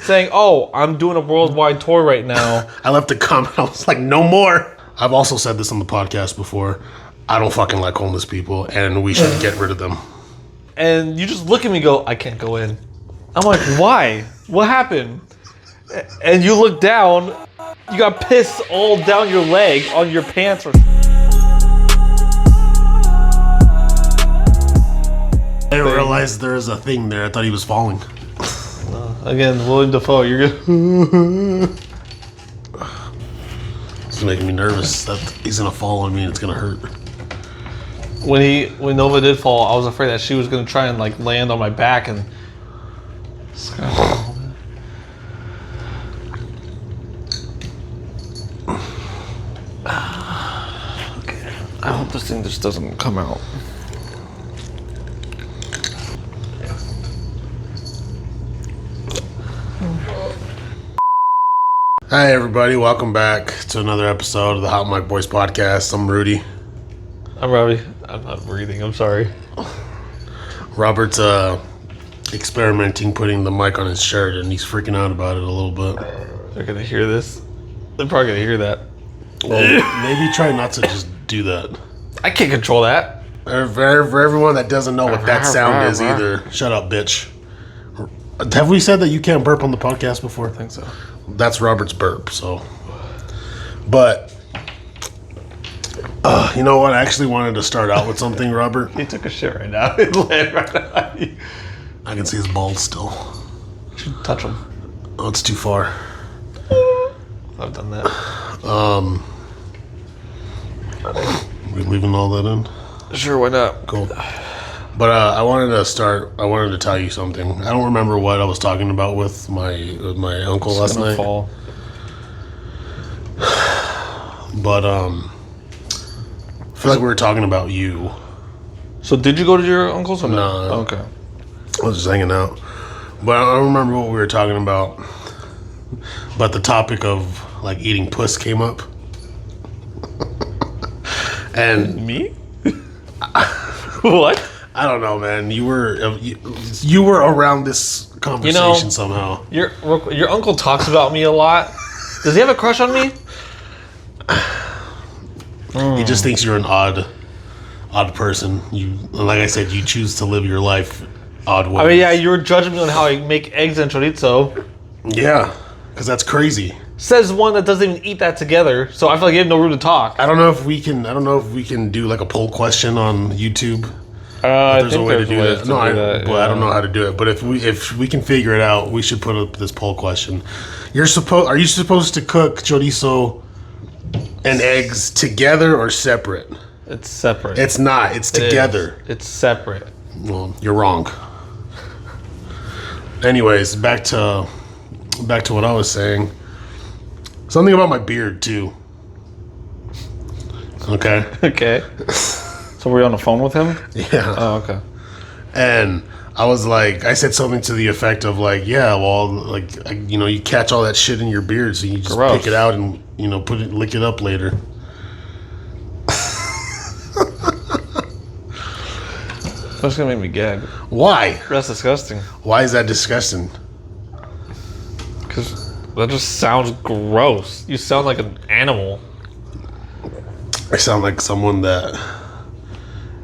saying, "Oh, I'm doing a worldwide tour right now." I left a comment. I was like, no more. I've also said this on the podcast before. I don't fucking like homeless people, and we should get rid of them. And you just look at me and go, "I can't go in." I'm like, "Why? What happened?" And you look down, you got piss all down your leg, on your pants. Or I didn't realize there is a thing there. I thought he was falling. Again, William Dafoe, you're good. It's making me nervous that he's gonna fall on me and it's gonna hurt. When Nova did fall, I was afraid that she was gonna try and like land on my back and. Okay. I hope this thing just doesn't come out. Hi everybody, welcome back to another episode of the Hot Mic Boys podcast. I'm Rudy. I'm Robbie. I'm not breathing, I'm sorry. Robert's experimenting putting the mic on his shirt and he's freaking out about it a little bit. They're gonna hear this. They're probably gonna hear that. Well, maybe try not to just do that. I can't control that. For everyone that doesn't know what that sound is either, shut up, bitch. Have we said that you can't burp on the podcast before? I think so. That's Robert's burp, so. But, you know what? I actually wanted to start out with something, Robert. He took a shit right now. It landed right on you. I can see his balls still. You should touch him. Oh, it's too far. I've done that. We leaving all that in? Sure, why not? Cool. But I wanted to tell you something. I don't remember what I was talking about with my uncle last night. Fall. But I feel like we were talking about you. So did you go to your uncle's or No. not? Okay. I was just hanging out. But I don't remember what we were talking about. But the topic of like eating puss came up. And Me? What? I don't know, man. You were around this conversation somehow. Your uncle talks about me a lot. Does he have a crush on me? He just thinks you're an odd person. Like I said, you choose to live your life odd ways. I mean, yeah, you were judging me on how I make eggs and chorizo. Yeah, because that's crazy. Says one that doesn't even eat that together, so I feel like you have no room to talk. I don't know if we can do like a poll question on YouTube. I think way to do ways that. to do that. But I don't know how to do it. But if we can figure it out, we should put up this poll question. Are you supposed to cook chorizo and eggs together or separate? It's separate. It's not. It's together. It's separate. Well, you're wrong. Anyways, back to what I was saying. Something about my beard too. Okay. Okay. So were you on the phone with him? Yeah. Oh, okay. And I said something to the effect of like, yeah, well, like, you catch all that shit in your beard, so you just Gross. pick it out and lick it up later. That's gonna make me gag. Why? That's disgusting. Why is that disgusting? Because that just sounds gross. You sound like an animal. I sound like someone that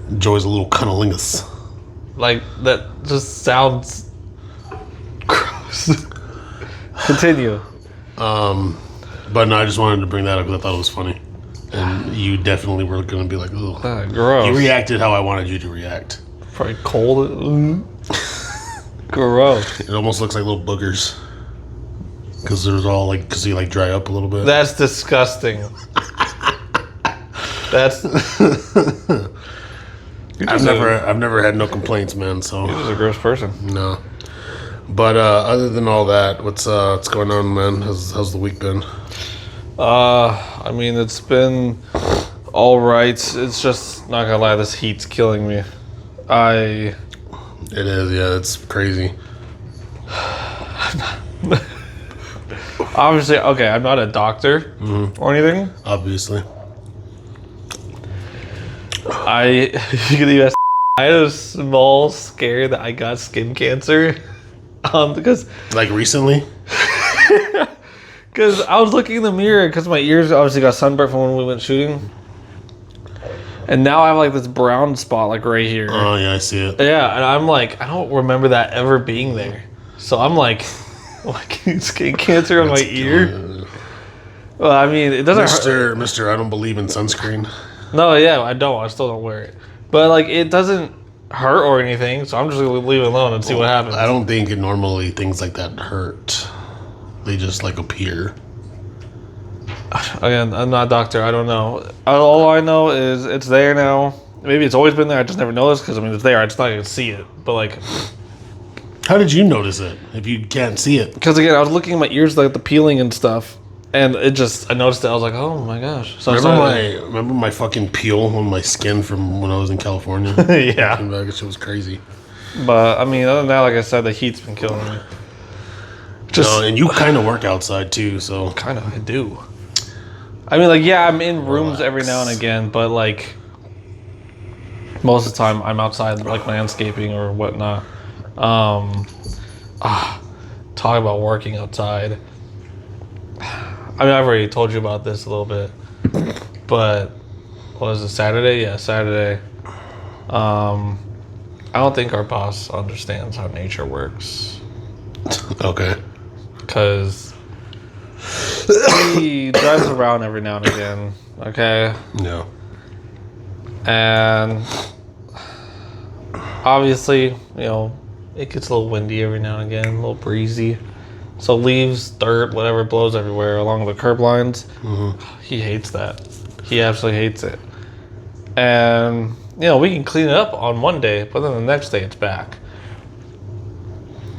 enjoys a little cunnilingus. Like, that just sounds gross. Continue. But no, I just wanted to bring that up because I thought it was funny. And you definitely were going to be like, ugh. Gross. You reacted how I wanted you to react. Probably cold. Gross. It almost looks like little boogers. Because you like dry up a little bit. That's disgusting. That's... I've never had no complaints, man, so... You're just a gross person. No. But other than all that, what's going on, man? How's the week been? I mean, it's been all right. It's just, not gonna lie, this heat's killing me. It is, yeah, it's crazy. Obviously, okay, I'm not a doctor or anything. Obviously. I had a small scare that I got skin cancer. Because Like recently? I was looking in the mirror because my ears obviously got sunburnt from when we went shooting, and now I have like this brown spot like right here. Oh yeah, I see it. Yeah, and I'm like, I don't remember that ever being there. So I'm like skin cancer on my ear. Well, I mean, it doesn't hurt. Mister, I don't believe in sunscreen. No, yeah, I don't. I still don't wear it. But like, it doesn't hurt or anything. So I'm just gonna leave it alone and see what happens. I don't think normally things like that hurt. They just like appear. Again, I'm not a doctor. I don't know. All I know is it's there now. Maybe it's always been there. I just never noticed because I mean, it's there. I just not gonna see it. But like, How did you notice it if you can't see it? because again, I was looking at my ears, like the peeling and stuff, and I noticed it. I was like, oh my gosh. So Remember my fucking peel on my skin from when I was in California? yeah. That shit was crazy. But I mean, other than that, like I said, the heat's been killing me. Just And you kind of work outside too, so kind of, I do. I mean, like, yeah, I'm in rooms every now and again, but like most of the time, I'm outside, like landscaping or whatnot. Talk about working outside. I mean, I've already told you about this a little bit, but what was it, Saturday? Yeah, Saturday. I don't think our boss understands how nature works. okay. Because he drives around every now and again, okay? Yeah. And obviously, you know, it gets a little windy every now and again, a little breezy. So leaves, dirt, whatever blows everywhere along the curb lines. Mm-hmm. He hates that. He absolutely hates it. And, you know, we can clean it up on one day, but then the next day it's back.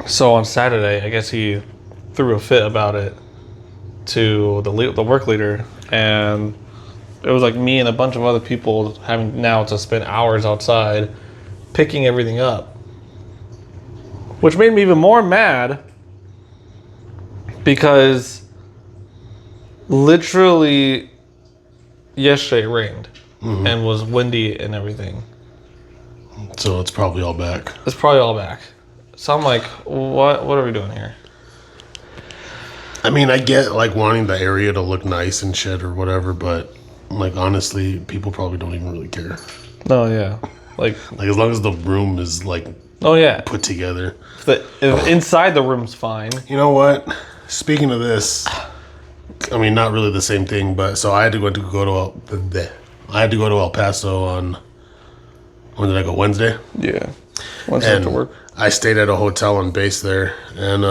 So on Saturday, I guess he threw a fit about it to the work leader, and it was like me and a bunch of other people having now to spend hours outside picking everything up, which made me even more mad because literally yesterday it rained and was windy and everything. So it's probably all back. It's probably all back. So I'm like, what are we doing here? I mean, I get like wanting the area to look nice and shit or whatever, but like honestly, people probably don't even really care. No, yeah. Like as long as the room is like oh yeah, put together. If inside the room's fine. You know what? Speaking of this, I mean, not really the same thing, but so I had to go to El Paso on, when did I go? Wednesday? Yeah. Wednesday after work. I stayed at a hotel on base there, and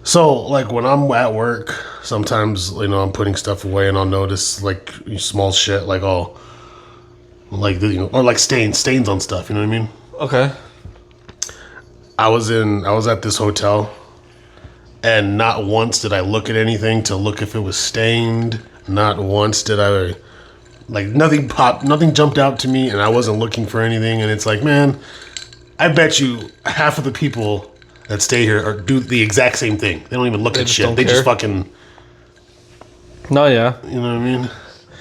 so like when I'm at work, sometimes I'm putting stuff away and I'll notice like small shit, like all like or like stains on stuff. You know what I mean? Okay. I was at this hotel, and not once did I look at anything to look if it was stained. Not once did I. Like nothing jumped out to me, and I wasn't looking for anything. And it's like, man, I bet you half of the people that stay here do the exact same thing. They don't even look at shit. They just fucking. No, yeah. You know what I mean?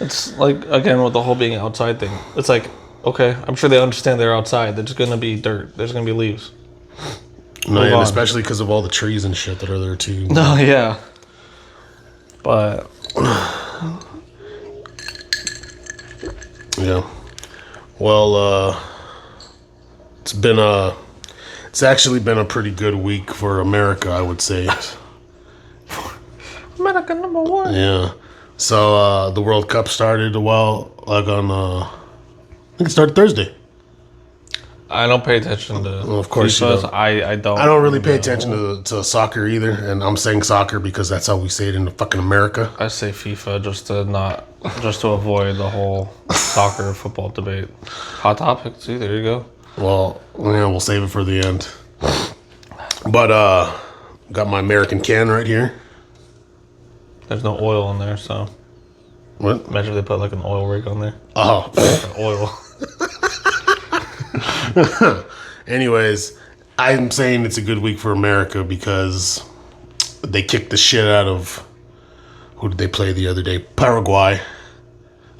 It's like, again, with the whole being outside thing. It's like, okay, I'm sure they understand they're outside. There's gonna be dirt. There's gonna be leaves. No, yeah, especially because of all the trees and shit that are there too. No, yeah. But. Yeah. Well, it's actually been a pretty good week for America, I would say. America number one. Yeah. So the World Cup started I think it started Thursday. I don't pay attention to. Well, of course you don't. I don't. I don't really pay attention to soccer either, and I'm saying soccer because that's how we say it in fucking America. I say FIFA just to avoid the whole soccer football debate. Hot topic. See, there you go. Well, yeah, we'll save it for the end. But got my American can right here. There's no oil in there, so. What? Imagine if they put like an oil rig on there. Oh. Oil. Anyways, I'm saying it's a good week for America because they kicked the shit out of, who did they play the other day? Paraguay.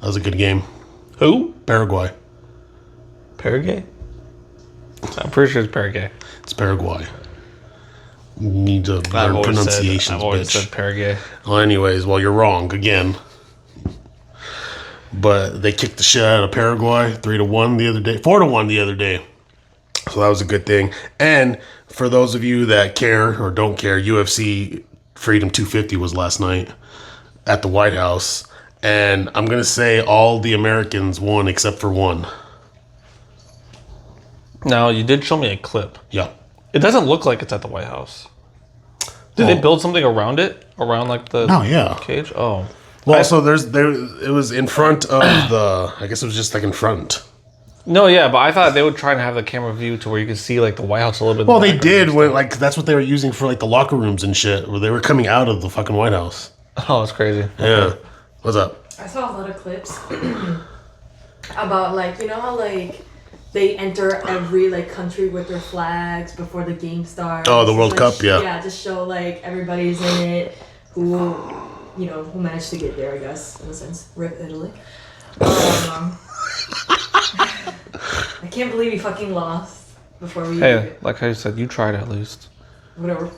That was a good game. Who? Paraguay. Paraguay? I'm pretty sure it's Paraguay. It's Paraguay. You need to learn pronunciations, I've always bitch. said Paraguay. Well, anyways, well, you're wrong again. But they kicked the shit out of Paraguay 3-1 the other day, 4-1 the other day. So that was a good thing. And for those of you that care or don't care, UFC Freedom 250 was last night at the White House. And I'm going to say all the Americans won except for one. Now, you did show me a clip. Yeah. It doesn't look like it's at the White House. Did they build something around it? Around like the cage? Oh. Well, so it was in front of the, I guess it was just like in front. No, yeah, but I thought they would try and have the camera view to where you could see like the White House a little bit. Well, they did when like that's what they were using for like the locker rooms and shit, where they were coming out of the fucking White House. Oh, it's crazy. Yeah. What's up? I saw a lot of clips about like, you know how like they enter every like country with their flags before the game starts. Oh, the World like, Cup, yeah. Yeah, just show like everybody's in it who managed to get there, I guess, in a sense. Rip Italy. I can't believe he fucking lost before we. Hey, like I said, you tried at least. Whatever.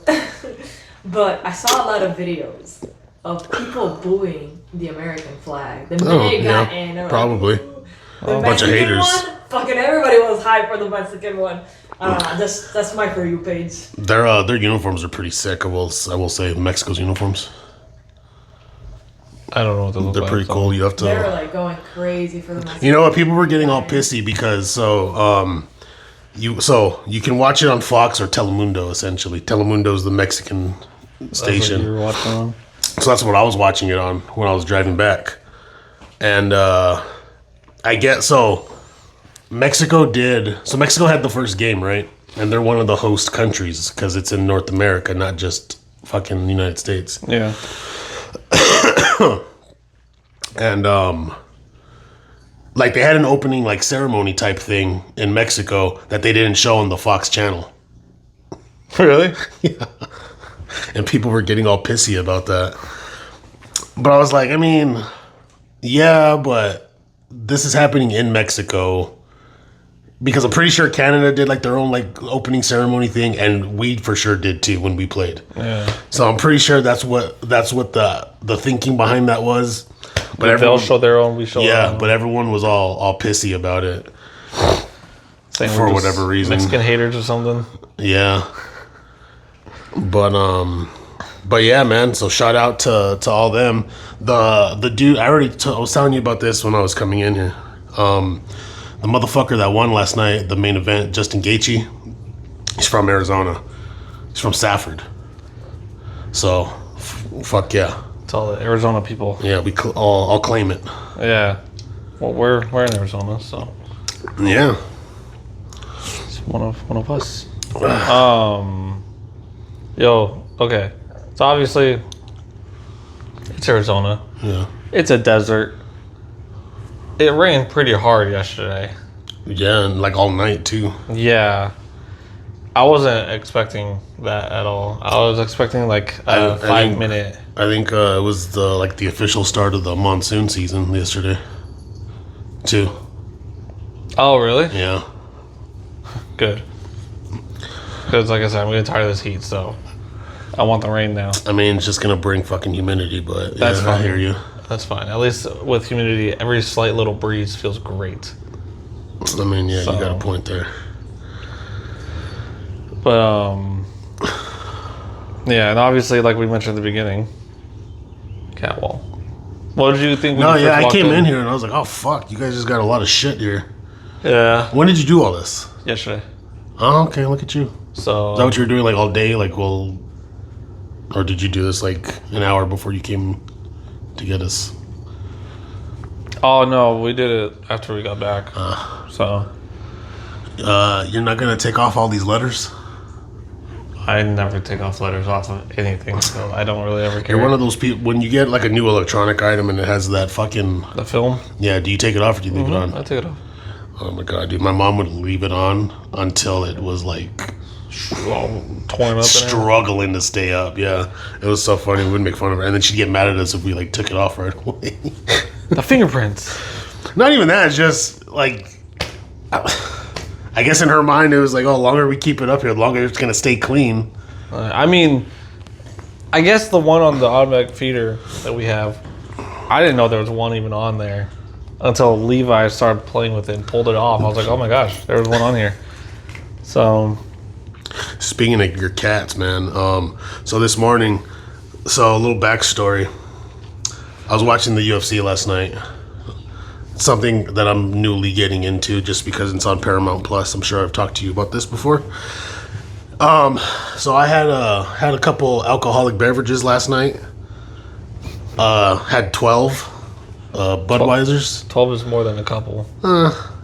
But I saw a lot of videos of people booing the American flag. The minute it got in, they were probably. Like, the A bunch of Mexican haters. One, fucking everybody was hyped for the Mexican one. That's my For You page. Their uniforms are pretty sick. I will say Mexico's uniforms. I don't know what they look They're like. pretty cool. You have They were to. like going crazy for the Mexican. You know what? People were getting all pissy because you can watch it on Fox or Telemundo. Essentially, Telemundo is the Mexican station. You were watching on? So that's what I was watching it on when I was driving back. And I get Mexico had the first game, right? And they're one of the host countries because it's in North America, not just fucking United States. Yeah. And like they had an opening like ceremony type thing in Mexico that they didn't show on the Fox channel. Really? Yeah. And people were getting all pissy about that. But I was like, I mean, yeah, but this is happening in Mexico because I'm pretty sure Canada did like their own like opening ceremony thing, and we for sure did too when we played. Yeah. So I'm pretty sure that's what the thinking behind that was. But They'll show their own. We show. yeah, our own. but everyone was all pissy about it. Saying for we're just whatever reason. Mexican haters or something. Yeah. But yeah, man. So shout out to all them. The dude I was telling you about this when I was coming in here. The motherfucker that won last night, the main event, Justin Gaethje. He's from Arizona. He's from Safford. So, fuck yeah. It's all the Arizona people. Yeah, I'll claim it. Yeah. Well, we're in Arizona, so Yeah. it's one of us. Okay. So obviously, it's Arizona. Yeah. It's a desert. It rained pretty hard yesterday. Yeah, and like all night too. Yeah. I wasn't expecting that at all. I was expecting like a I 5 think- minute. I think it was the official start of the monsoon season yesterday. Too. Oh, really? Yeah. Good. Because like I said, I'm getting tired of this heat, so I want the rain now. I mean, it's just gonna bring fucking humidity, but That's yeah, fine. I hear you. That's fine. At least with humidity, every slight little breeze feels great. I mean, yeah, So- you got a point there. But yeah, and obviously, like we mentioned at the beginning, Catwall. What did you think? When No, you yeah, first I walked came in here and I was like, oh fuck, you guys just got a lot of shit here. Yeah, When did you do all this? yesterday. Oh, okay, look at you. So Is that what you were doing like all day? Like, well, or did you do this like an hour before you came to get us? oh no, we did it after we got back. So You're not gonna take off all these letters? I never take off letters off of anything, so I don't really ever care. You're one of those people when you get like a new electronic item and it has that fucking The film, yeah. Do you take it off or do you leave it on? I take it off. Oh my god, dude! My mom would leave it on until it was like All torn up. And struggling to stay up. Yeah, it was so funny. We would make fun of her, and then she'd get mad at us if we like took it off right away. the fingerprints. Not even that. It's just like I guess in her mind, it was like, oh, the longer we keep it up here, the longer it's going to stay clean. I mean, I guess the one on the automatic feeder that we have, I didn't know there was one even on there until Levi started playing with it and pulled it off. I was like, oh my gosh, there was one on here. So, Speaking of your cats, man. So this morning, a little backstory. I was watching the UFC last night. Something that I'm newly getting into just because it's on Paramount Plus. I'm sure I've talked to you about this before. So I had a couple alcoholic beverages last night. Had 12 Budweisers. 12 is more than a couple.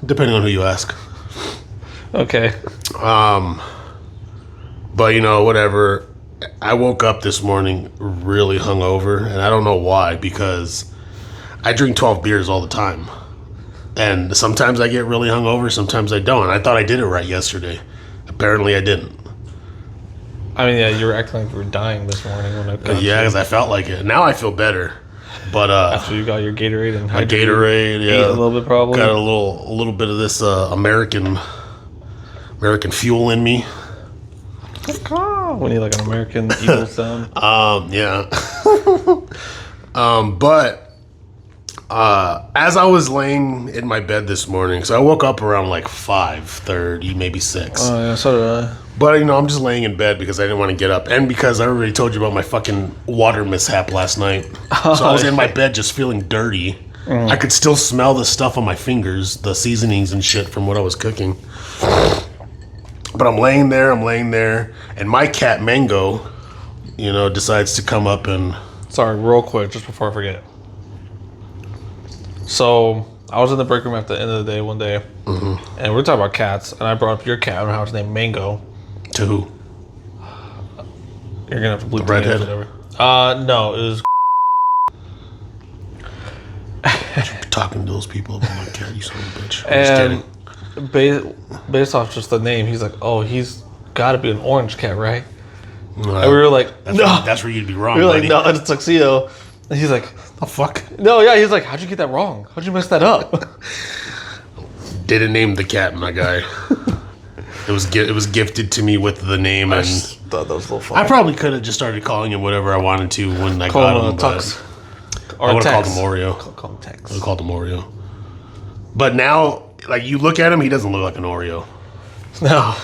Depending on who you ask. Okay. But whatever. I woke up this morning really hungover, and I don't know why, because I drink 12 beers all the time. And sometimes I get really hungover, sometimes I don't. I thought I did it right yesterday. Apparently I didn't. I mean, yeah, you were acting like you were dying this morning when I got Yeah, because I felt like it. Now I feel better. But after you got your Gatorade and my Gatorade, yeah, a little bit probably. Got a little bit of this American fuel in me. We need like an American Eagle sound. Yeah. But as I was laying in my bed this morning, so I woke up around like 5:30, maybe 6. Oh yeah, so did I. But I'm just laying in bed because I didn't want to get up, and because I already told you about my fucking water mishap last night. So I was in my bed just feeling dirty. I could still smell the stuff on my fingers, the seasonings and shit from what I was cooking. But I'm laying there, and my cat Mango, decides to come up and... Sorry, real quick, just before I forget. So, I was in the break room at the end of the day one day, and we were talking about cats, and I brought up your cat, I don't know how it's named, Mango. To who? You're going to have to bleep The the name, redhead? whatever. No, it was... Talking to those people about my cat, you son of a bitch. And just kidding. Based off just the name, he's like, oh, he's got to be an orange cat, right? No, And we were like, no. That's where you'd be wrong, We were buddy. like, no, it's a tuxedo. And he's like, The fuck? no, yeah. He's like, how'd you get that wrong? How'd you mess that up? Didn't name the cat, my guy. It was gifted to me with the name, I and just thought that was a little fun. I probably could have just started calling him whatever I wanted to when I Call got him him. a tux. Or I would have called Tex. him Oreo. Call him Tex. I would have called him Oreo. But now, like, you look at him, he doesn't look like an Oreo. No.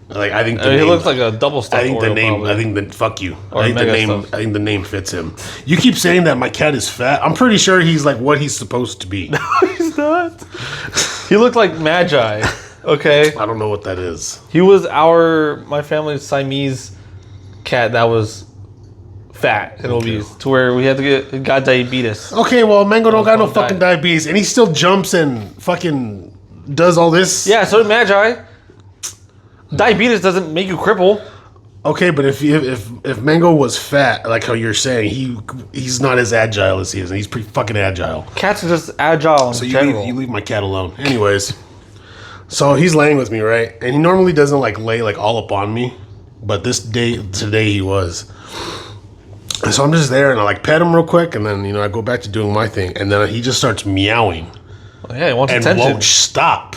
Like, I think the I mean, name, he looks like a double stuffed I think Oreo, the name. probably. I think the fuck you. Or I think the mega name. stuffed. I think the name fits him. You keep saying that my cat is fat. I'm pretty sure he's like what he's supposed to be. He's not. He looked like Magi. Okay. I don't know what that is. He was my family's Siamese cat that was fat and obese to where we had to got diabetes. Okay, well, Mango don't got no Don't fucking die. diabetes, and he still jumps and fucking does all this. Yeah, so did Magi. Diabetes doesn't make you cripple. Okay, but if Mango was fat, like how you're saying, he's not as agile as he is, and he's pretty fucking agile. Cats are just agile in So general. you leave my cat alone. Anyways, so he's laying with me, right? And he normally doesn't like lay like all up on me, but today he was. And so I'm just there, and I like pet him real quick, and then I go back to doing my thing, and then he just starts meowing Yeah, he wants and attention. won't stop.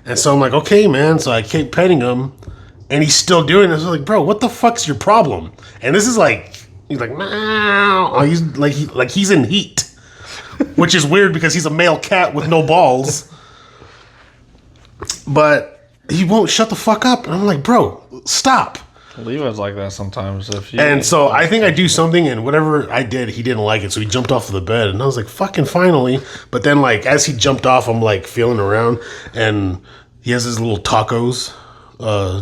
And so I'm like, okay, man. So I keep petting him, and he's still doing it. So I was like, bro, what the fuck's your problem? And this is like, he's like, meow. He's like he's in heat, which is weird because he's a male cat with no balls. But he won't shut the fuck up, and I'm like, bro, stop. Levi's like that sometimes. And so I think I do something, and whatever I did, he didn't like it, so he jumped off of the bed, and I was like, fucking finally. But then, like, as he jumped off, I'm like feeling around, and he has his little tacos,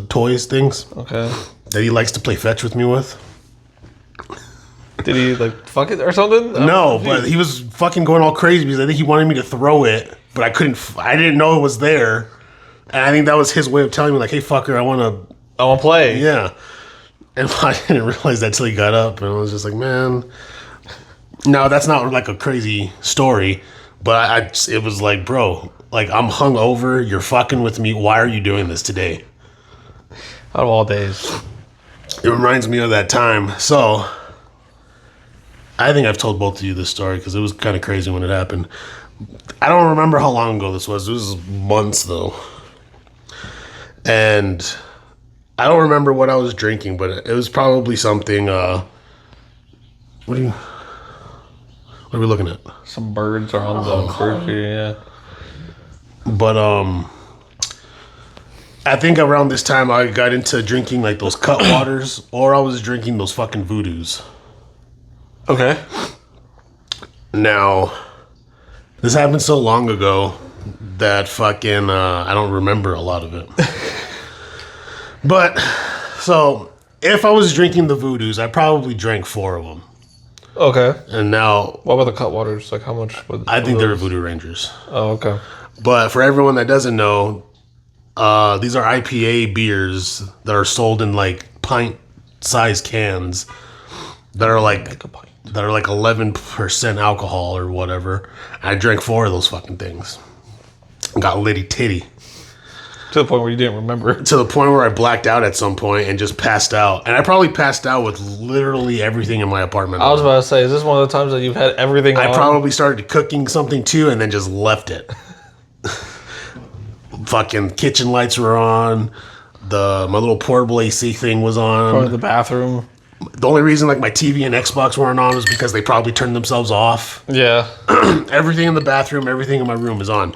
toys things Okay. that he likes to play fetch with me with. Did he like fuck it or something? No, but he was fucking going all crazy because I think he wanted me to throw it, but I didn't know it was there, and I think that was his way of telling me, like, hey, fucker, I want to. I want to play. Yeah. And I didn't realize that till he got up, and I was just like, man. No, that's not like a crazy story, but it was like, bro, like, I'm hungover, you're fucking with me, why are you doing this today? Out of all days. It reminds me of that time. So, I think I've told both of you this story because it was kind of crazy when it happened. I don't remember how long ago this was. It was months, though. And I don't remember what I was drinking, but it was probably something. What are we looking at? Some birds are on the bird feeder, yeah. But I think around this time I got into drinking like those cut waters, or I was drinking those fucking voodoos. Okay. Now, this happened so long ago that fucking I don't remember a lot of it. But so if I was drinking the voodoos, I probably drank 4 of them. Okay. And now What about the Cutwaters? Like, how much? I think they're Voodoo Rangers. Oh, okay. But for everyone that doesn't know, these are IPA beers that are sold in like pint-sized cans that are like 11% alcohol or whatever. I drank 4 of those fucking things. Got litty titty. To the point where you didn't remember. To the point where I blacked out at some point and just passed out. And I probably passed out with literally everything in my apartment. I was about to say, is this one of the times that you've had everything I on? probably started cooking something too and then just left it. Fucking kitchen lights were on. My little portable AC thing was Or on. the bathroom. The only reason like my TV and Xbox weren't on was because they probably turned themselves off. Yeah. Everything in the bathroom, everything in my room is on.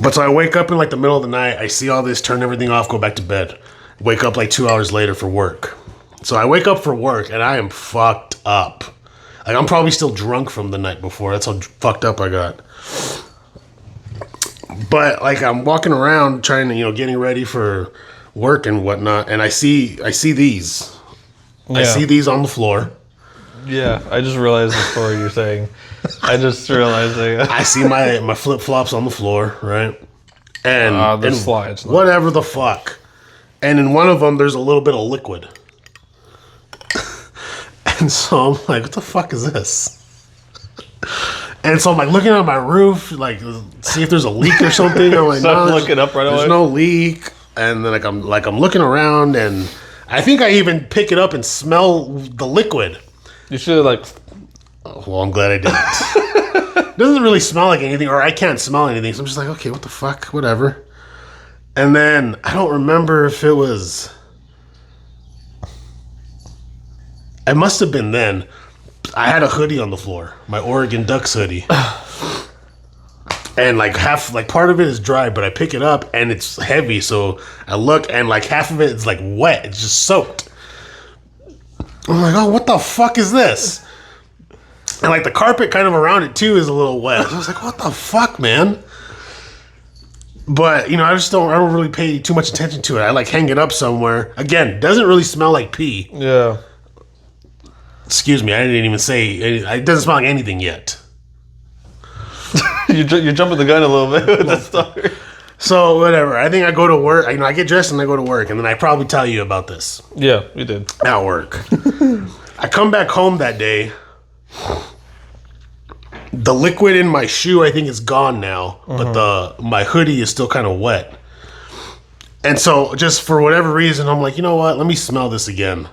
But so I wake up in like the middle of the night, I see all this, turn everything off, go back to bed. Wake up like 2 hours later for work. So I wake up for work and I am fucked up. Like I'm probably still drunk from the night before. That's how fucked up I got. But like I'm walking around trying to, getting ready for work and whatnot, and I see these. I Yeah. see these on the floor. Yeah. I just realized the story you're saying. I just realized that. I see my flip flops on the floor, right? And, The and slides. whatever the fuck. And in one of them, there's a little bit of liquid. And so I'm like, what the fuck is this? And so I'm like looking at my roof, like see if there's a leak or something. I'm like, So no, look it up right away? There's no leak. And then I'm looking around, and I think I even pick it up and smell the liquid. You should have, like, Well, I'm glad I didn't. It doesn't really smell like anything, or I can't smell anything. So I'm just like, okay, what the fuck, whatever. And then I don't remember if it was. It must have been then. I had a hoodie on the floor, my Oregon Ducks hoodie, and like part of it is dry, but I pick it up and it's heavy. So I look, and like half of it is like wet. It's just soaked. I'm like, oh, what the fuck is this? And like the carpet kind of around it too is a little wet. So I was like, what the fuck, man? But I don't really pay too much attention to it. I like hang it up somewhere. Again, doesn't really smell like pee. yeah. Excuse me, I didn't even say it doesn't smell like anything yet. You're jumping the gun a little bit with the story. So whatever. I think I go to work. I get dressed and I go to work, and then I probably tell you about this Yeah, you did. at work. I come back home that day. The liquid in my shoe, I think, is gone now, but my hoodie is still kind of wet. And so, just for whatever reason, I'm like, you know what? Let me smell this again.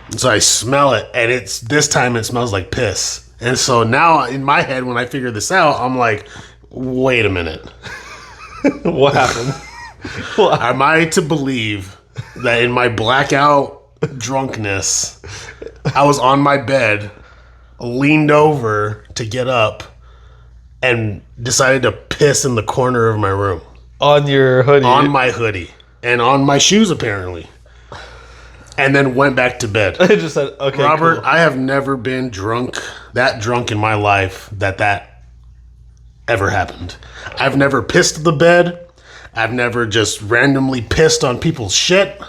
And so I smell it, and this time it smells like piss. And so now in my head, when I figure this out, I'm like, wait a minute. What happened? Am I to believe that in my blackout drunkenness, I was on my bed, leaned over to get up, and decided to piss in the corner of my room? On your hoodie. On my hoodie. And on my shoes, apparently. And then went back to bed. I just said, okay, Robert, cool. I have never been that drunk in my life that ever happened. I've never pissed the bed. I've never just randomly pissed on people's shit.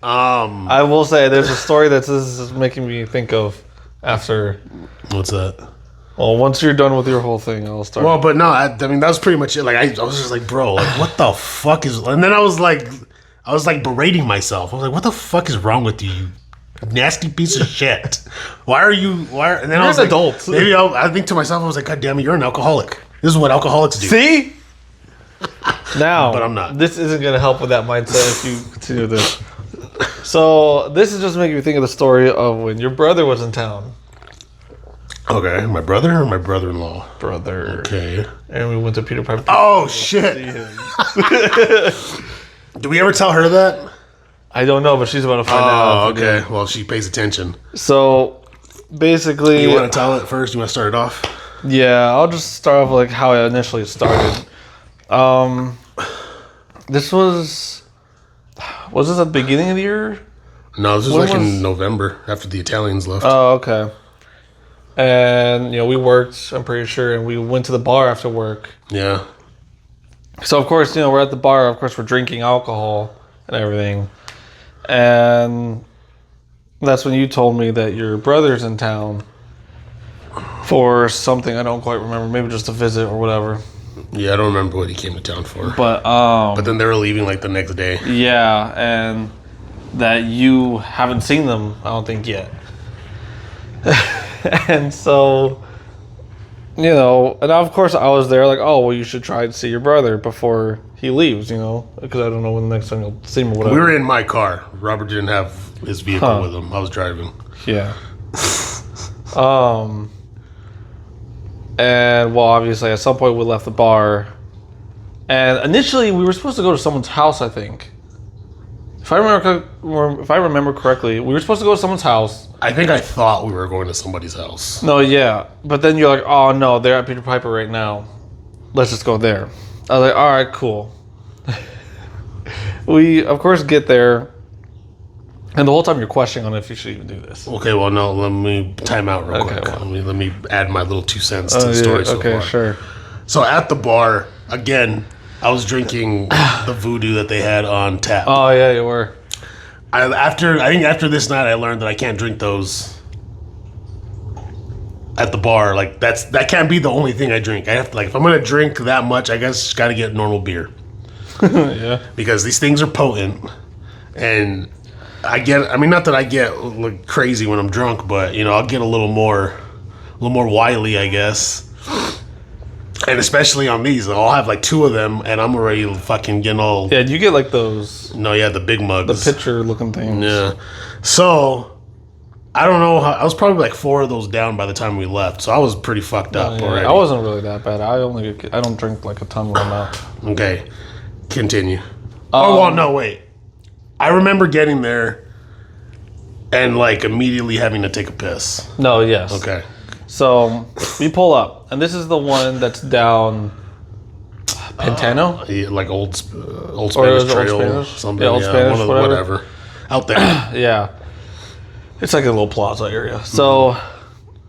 I will say, there's a story that this is making me think of after. What's that? Well, once you're done with your whole thing, I'll start. Well, but no, I mean, that was pretty much it. Like, I was just like, bro, like, what the fuck is... And then I was like berating myself. I was like, what the fuck is wrong with you, you nasty piece of shit? Why? And then I You're was an like, adult. Maybe I think to myself, I was like, God damn it, you're an alcoholic. This is what alcoholics do. See? Now, But I'm not. This isn't going to help with that mindset if you continue this. So, this is just making me think of the story of when your brother was in town. Okay, my brother or my brother-in-law? Brother. Okay. And we went to Peter Piper. Oh, See shit. him. Did we ever tell her that? I don't know, but she's about to find Oh, out. if we okay. Well, she pays attention. did. So, basically, You want to tell it first? You want to start it off? yeah, I'll just start off like how I initially started. This was this at the beginning of the year? No, this was When like in was- November after the Italians left. Oh, okay. And we worked, I'm pretty sure, and we went to the bar after work. Yeah. So of course, we're at the bar. Of course, we're drinking alcohol and everything. And that's when you told me that your brother's in town for something I don't quite remember. Maybe just a visit or whatever. Yeah, I don't remember what he came to town for. But Then they were leaving like the next day. yeah, and that you haven't seen them, I don't think yet. And so, and of course I was there like, oh, well, you should try to see your brother before he leaves, because I don't know when the next time you'll see him or whatever. We were in my car. Robert didn't have his vehicle Huh. with him. I was driving. Yeah. And well, obviously, at some point we left the bar, and initially we were supposed to go to someone's house. I think, if I remember correctly, we were supposed to go to someone's house. I think I thought we were going to somebody's house. No, yeah, but then you're like, oh no, they're at Peter Piper right now. Let's just go there. I was like, all right, cool. We of course get there. And the whole time you're questioning on if you should even do this. Okay, well, no, let me time out real Okay, quick. well. Let me add my little 2 cents to the story so okay, far. sure. So at the bar, again, I was drinking the voodoo that they had on tap. Oh yeah, you were. I think after this night, I learned that I can't drink those at the bar. Like that can't be the only thing I drink. I have to if I'm gonna drink that much, I guess got to get normal beer Yeah. because these things are potent, and not that I get like crazy when I'm drunk, but I'll get a little more wily, I guess. And especially on these, I'll have like 2 of them, and I'm already fucking getting all. Yeah, you get like those No, yeah, the big mugs. pitcher looking things. Yeah. So, I don't know how. I was probably like 4 of those down by the time we left. So, I was pretty fucked up Yeah, already. I wasn't really that bad. I don't drink like a ton when I'm out. Okay. Continue. Well, no, wait. I remember getting there and like immediately having to take a piss. No, yes. Okay. So we pull up, and this is the one that's down Pantano. Yeah, like old Or is Spanish it Old Trail, Spanish? something. Yeah, Old Spanish, one of whatever. Out there. Yeah, it's like a little plaza area. So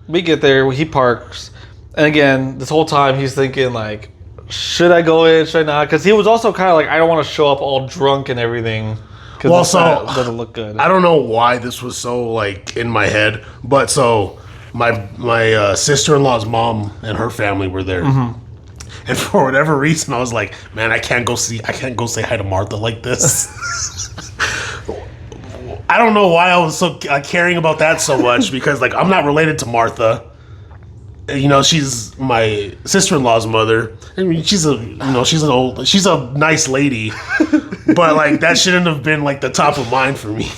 we get there. He parks, and again, this whole time he's thinking like, should I go in? Should I not? Because he was also kind of like, I don't want to show up all drunk and everything. Because Well, so doesn't look good. I don't know why this was so like in my head, but so my sister-in-law's mom and her family were there, and for whatever reason, I was like, man, I can't go say hi to Martha like this. I don't know why I was so caring about that so much because like I'm not related to Martha. She's my sister-in-law's mother. I mean, she's a nice lady, but like that shouldn't have been like the top of mind for me.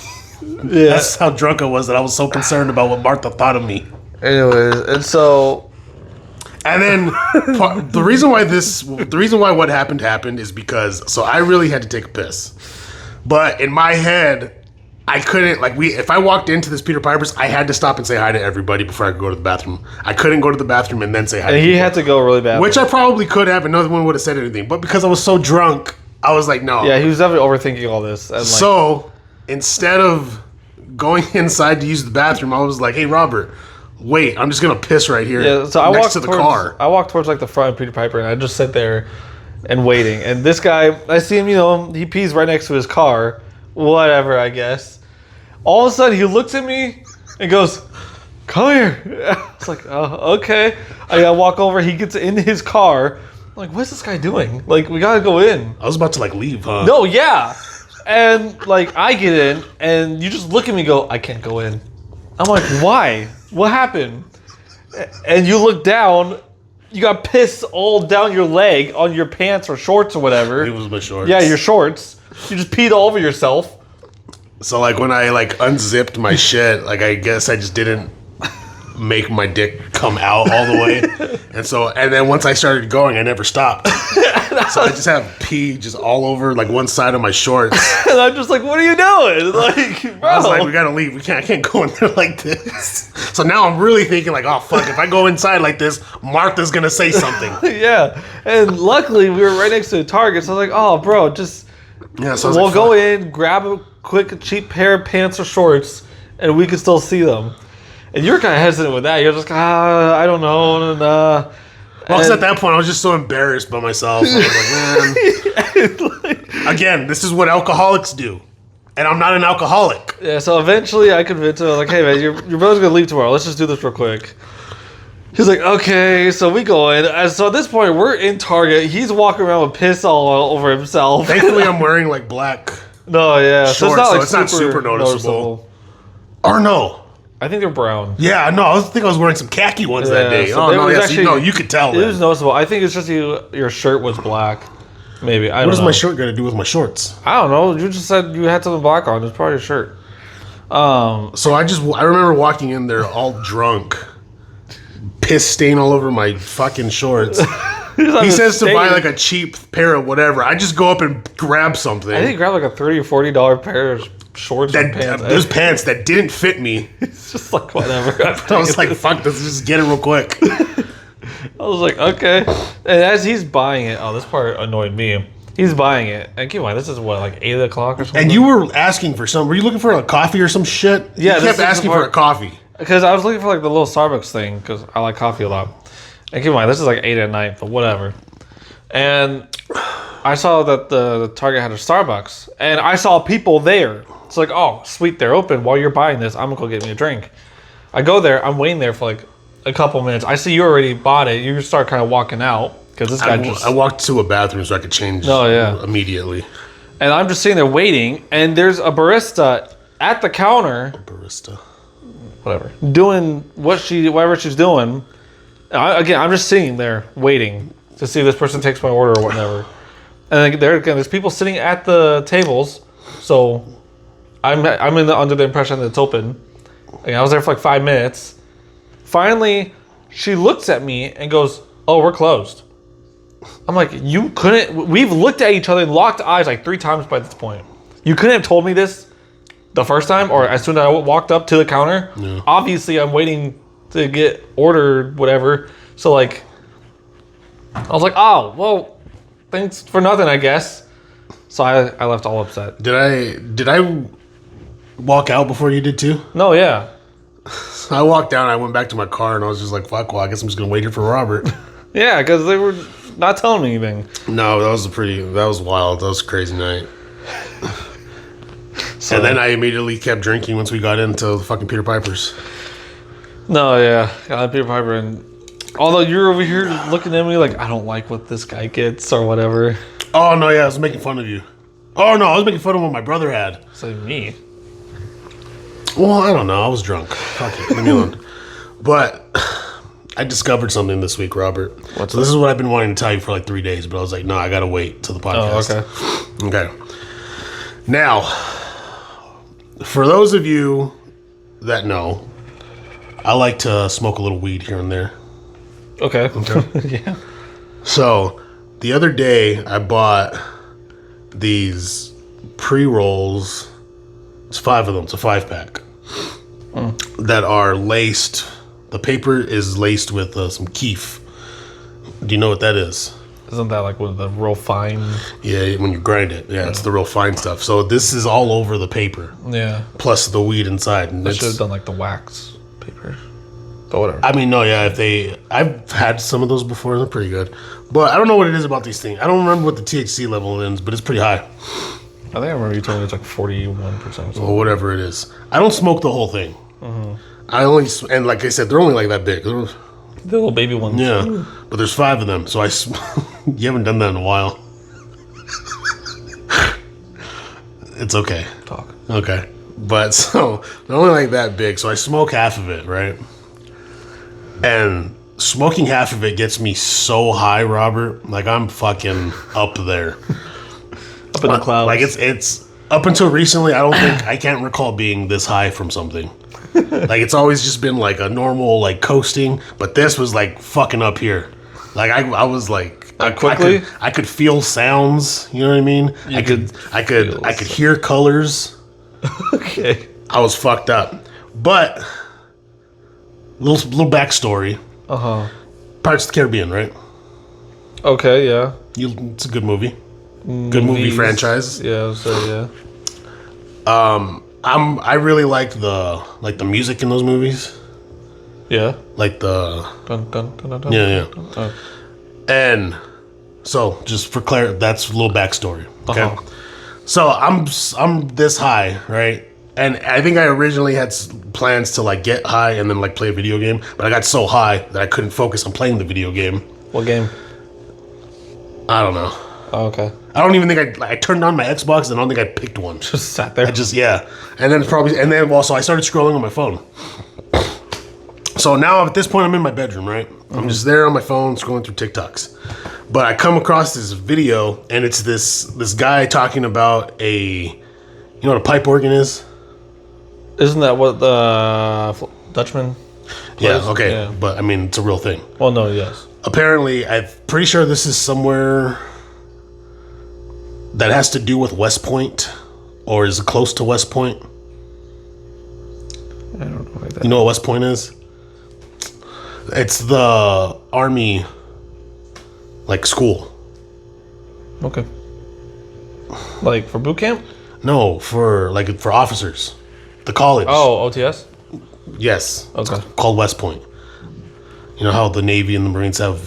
Yeah. That's how drunk I was that I was so concerned about what Martha thought of me. Anyways, and so And then the reason why what happened is because I really had to take a piss, but in my head I couldn't if I walked into this Peter Piper's, I had to stop and say hi to everybody before I could go to the bathroom. I couldn't go to the bathroom and then say hi. and to he people. had to go really bad. Which I probably could have, and no one would have said anything. But because I was so drunk, I was like, no. yeah, he was definitely overthinking all this. And like, So instead of going inside to use the bathroom, I was like, hey, Robert, wait, I'm just going to piss right here yeah, so I next walked to the towards, car. I walked towards like the front of Peter Piper, and I just sit there and waiting. And this guy, I see him, he pees right next to his car. Whatever, I guess. All of a sudden, he looks at me and goes, come here. It's like, oh, okay. I walk over, he gets in his car. I'm like, what's this guy doing? Like, we gotta go in. I was about to leave, huh? No, yeah. And like, I get in, and you just look at me and go, I can't go in. I'm like, why? What happened? And you look down, you got piss all down your leg on your pants or shorts or whatever. It was my shorts. Yeah, your shorts. You just peed all over yourself. So when I unzipped my shit, I guess I just didn't make my dick come out all the way. And then once I started going, I never stopped. So I just have pee just all over like one side of my shorts. And I'm just like, what are you doing? Like, bro. I was like, we gotta leave. I can't go in there like this. So now I'm really thinking like, oh fuck, if I go inside like this, Martha's gonna say something. Yeah. And luckily we were right next to a Target, so I was like, oh bro, just Yeah, so I was we'll like, go fuck. in, grab a quick cheap pair of pants or shorts, and we can still see them. And you're kind of hesitant with that. You're just like, I don't know. And, Well, because at that point I was just so embarrassed by myself. I was like, man. Again, this is what alcoholics do. And I'm not an alcoholic. Yeah, so eventually I convinced him, like, hey man, your brother's gonna leave tomorrow. Let's just do this real quick. He's like, okay, so we go in. And so at this point, we're in Target. He's walking around with piss all over himself. Thankfully, I'm wearing like black. No, yeah. Shorts, so it's not super noticeable. Or no. I think they're brown. Yeah, no, I was wearing some khaki ones that day. so Oh, it no, was yes, actually- no, you could tell. It was noticeable. I think it's just your shirt was black. Maybe. I don't know. What does my shirt got to do with my shorts? I don't know. You just said you had something black on. It's probably your shirt. So I remember walking in there all drunk, piss stain all over my fucking shorts. He says to buy like a cheap pair of whatever. I just go up and grab something. I think he grabbed like a $30 or $40 pair of shorts and pants. Those pants that didn't fit me. It's just like whatever. I was like, fuck this, just get it real quick. I was like, okay. And as he's buying it, this part annoyed me. He's buying it. And keep in mind, this is what, like 8 o'clock or something? And you were asking for some, were you looking for a coffee or some shit? Yeah, You this kept is the asking for part- a coffee. Because I was looking for like the little Starbucks thing, because I like coffee a lot. And keep in mind, this is like 8 at night, but whatever. And I saw that the Target had a Starbucks, and I saw people there. It's like, oh, sweet, they're open. While you're buying this, I'm gonna go get me a drink. I go there, I'm waiting there for like a couple minutes. I see you already bought it. You start kind of walking out because this guy I walked to a bathroom so I could change immediately. and I'm just sitting there waiting, and there's a barista at the counter, Barista. whatever, doing whatever she's doing. And I'm just sitting there waiting to see if this person takes my order or whatever. And then there's people sitting at the tables, so I'm under the impression that it's open. Like, I was there for like 5 minutes. Finally, she looks at me and goes, "Oh, we're closed." I'm like, you couldn't. We've looked at each other and locked eyes like 3 times by this point. You couldn't have told me this the first time, or as soon as I walked up to the counter. Yeah. Obviously, I'm waiting to get ordered, whatever. So like, I was like, oh, well, thanks for nothing, I guess. So I left all upset. Did I walk out before you did too? No, yeah. I walked down, I went back to my car, and I was just like, fuck, well, I guess I'm just gonna wait here for Robert. Yeah, because they were not telling me anything. No, that was wild. That was a crazy night. So, And then I immediately kept drinking once we got into the fucking Peter Piper's. No, yeah. Got Peter Piper, and although you're over here looking at me like, I don't like what this guy gets or whatever. Oh, no, yeah, I was making fun of you. Oh, no, I was making fun of what my brother had. So me. Well, I don't know. I was drunk. Fuck it. Leave me alone. But I discovered something this week, Robert. What's So this is what I've been wanting to tell you for like 3 days, but I was like, no, I gotta wait till the podcast. Oh, okay. Okay. Now, for those of you that know, I like to smoke a little weed here and there. Okay. Yeah. So, the other day, I bought these pre-rolls. It's 5 of them. It's a 5-pack. That are laced. The paper is laced with some keef. Do you know what that is? Isn't that like one of the real fine? Yeah, when you grind it. Yeah, it's the real fine stuff. So this is all over the paper. Yeah. Plus the weed inside. And I should have it's, done like the wax paper. But whatever. I mean, no, yeah, I've had some of those before. They're pretty good. But I don't know what it is about these things. I don't remember what the THC level is, but it's pretty high. I think I remember you told me it's like 41% or something. Or whatever it is. I don't smoke the whole thing. I only, and like I said, they're only like that big. The little baby ones. Yeah, but there's 5 of them, so you haven't done that in a while. It's okay. Talk. Okay. But so, they're only like that big, so I smoke half of it, right? And smoking half of it gets me so high, Robert. Like, I'm fucking up there. Up in the clouds. Like, it's Up until recently, I can't recall being this high from something. Like, it's always just been like a normal, like, coasting, but this was like fucking up here. Like, I was like, quickly? I could feel sounds, you know what I mean? I could hear colors. Okay. I was fucked up. But little backstory. Pirates of the Caribbean, right? Okay, yeah. It's a good movie. Good movie franchise. Yeah, so yeah. I really like the music in those movies. Yeah. Like the Dun, dun, dun, dun, dun. yeah. Oh. And so just for clarity, that's a little backstory. Okay. So I'm this high, right? And I think I originally had plans to like get high and then like play a video game, but I got so high that I couldn't focus on playing the video game. What game? I don't know. Oh, okay. I don't even think I turned on my Xbox and I don't think I picked one. Just sat there. And then also I started scrolling on my phone. So now at this point I'm in my bedroom, right? I'm just there on my phone scrolling through TikToks. But I come across this video and it's this guy talking about you know what a pipe organ is? Isn't that what the Dutchman Yeah, plays? okay. Yeah. But I mean it's a real thing. Well, no, yes. Apparently, I'm pretty sure this is somewhere that has to do with West Point or is close to West Point. I don't know like that. You know what West Point is? It's the Army, like, school. Okay. Like for boot camp? No, for officers. The college. Oh, OTS? Yes. Okay. It's called West Point. You know how the Navy and the Marines have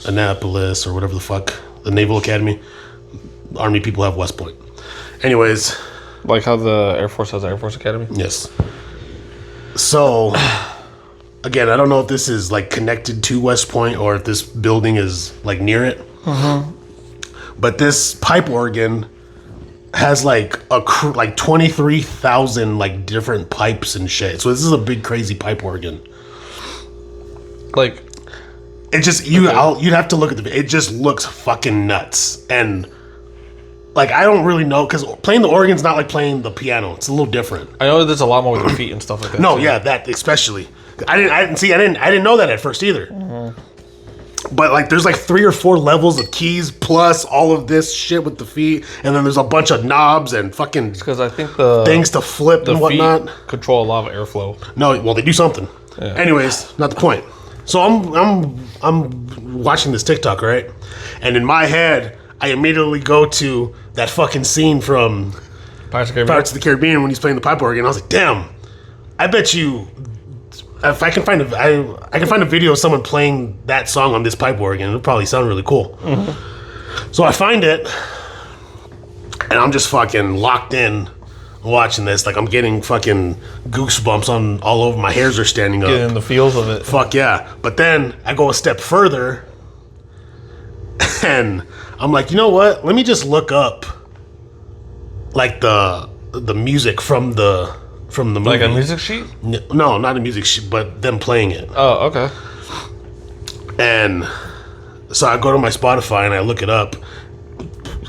Annapolis or whatever the fuck, the Naval Academy? Army people have West Point. Anyways. Like how the Air Force has the Air Force Academy? Yes. So, again, I don't know if this is like connected to West Point or if this building is like near it. But this pipe organ has like 23,000 like different pipes and shit. So this is a big crazy pipe organ. Like, it just you'd have to look at it just looks fucking nuts. And like I don't really know because playing the organ's not like playing the piano. It's a little different. I know there's a lot more with your feet and stuff like that. No, too. yeah, that especially. I didn't know that at first either. But like there's like 3 or 4 levels of keys plus all of this shit with the feet, and then there's a bunch of knobs and fucking Because I think the things to flip and whatnot. feet control a lot of airflow. No, well they do something. Yeah. Anyways, not the point. So I'm watching this TikTok, right? And in my head, I immediately go to that fucking scene from Pirates of the Caribbean. Pirates of the Caribbean when he's playing the pipe organ. I was like, damn, I bet you if I can find a video of someone playing that song on this pipe organ, it'll probably sound really cool. So I find it, and I'm just fucking locked in watching this. Like I'm getting fucking goosebumps on all over. My hairs are standing up. Get in the feels of it. Fuck yeah. But then I go a step further, and I'm like, you know what? Let me just look up like the music from the movie. Like a music sheet? No, not a music sheet, but them playing it. Oh, okay. And so I go to my Spotify and I look it up,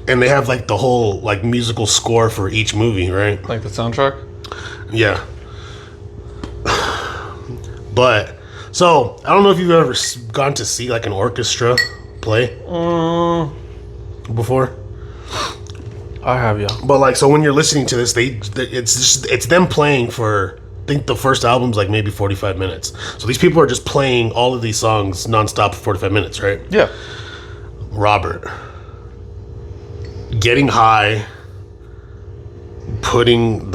and they have like the whole like musical score for each movie, right? Like the soundtrack? Yeah. But so I don't know if you've ever gone to see like an orchestra play before. I have, yeah. But like, so when you're listening to this, it's them playing for, I think the first album's like maybe 45 minutes. So these people are just playing all of these songs nonstop for 45 minutes, right? Yeah. Robert, getting high, putting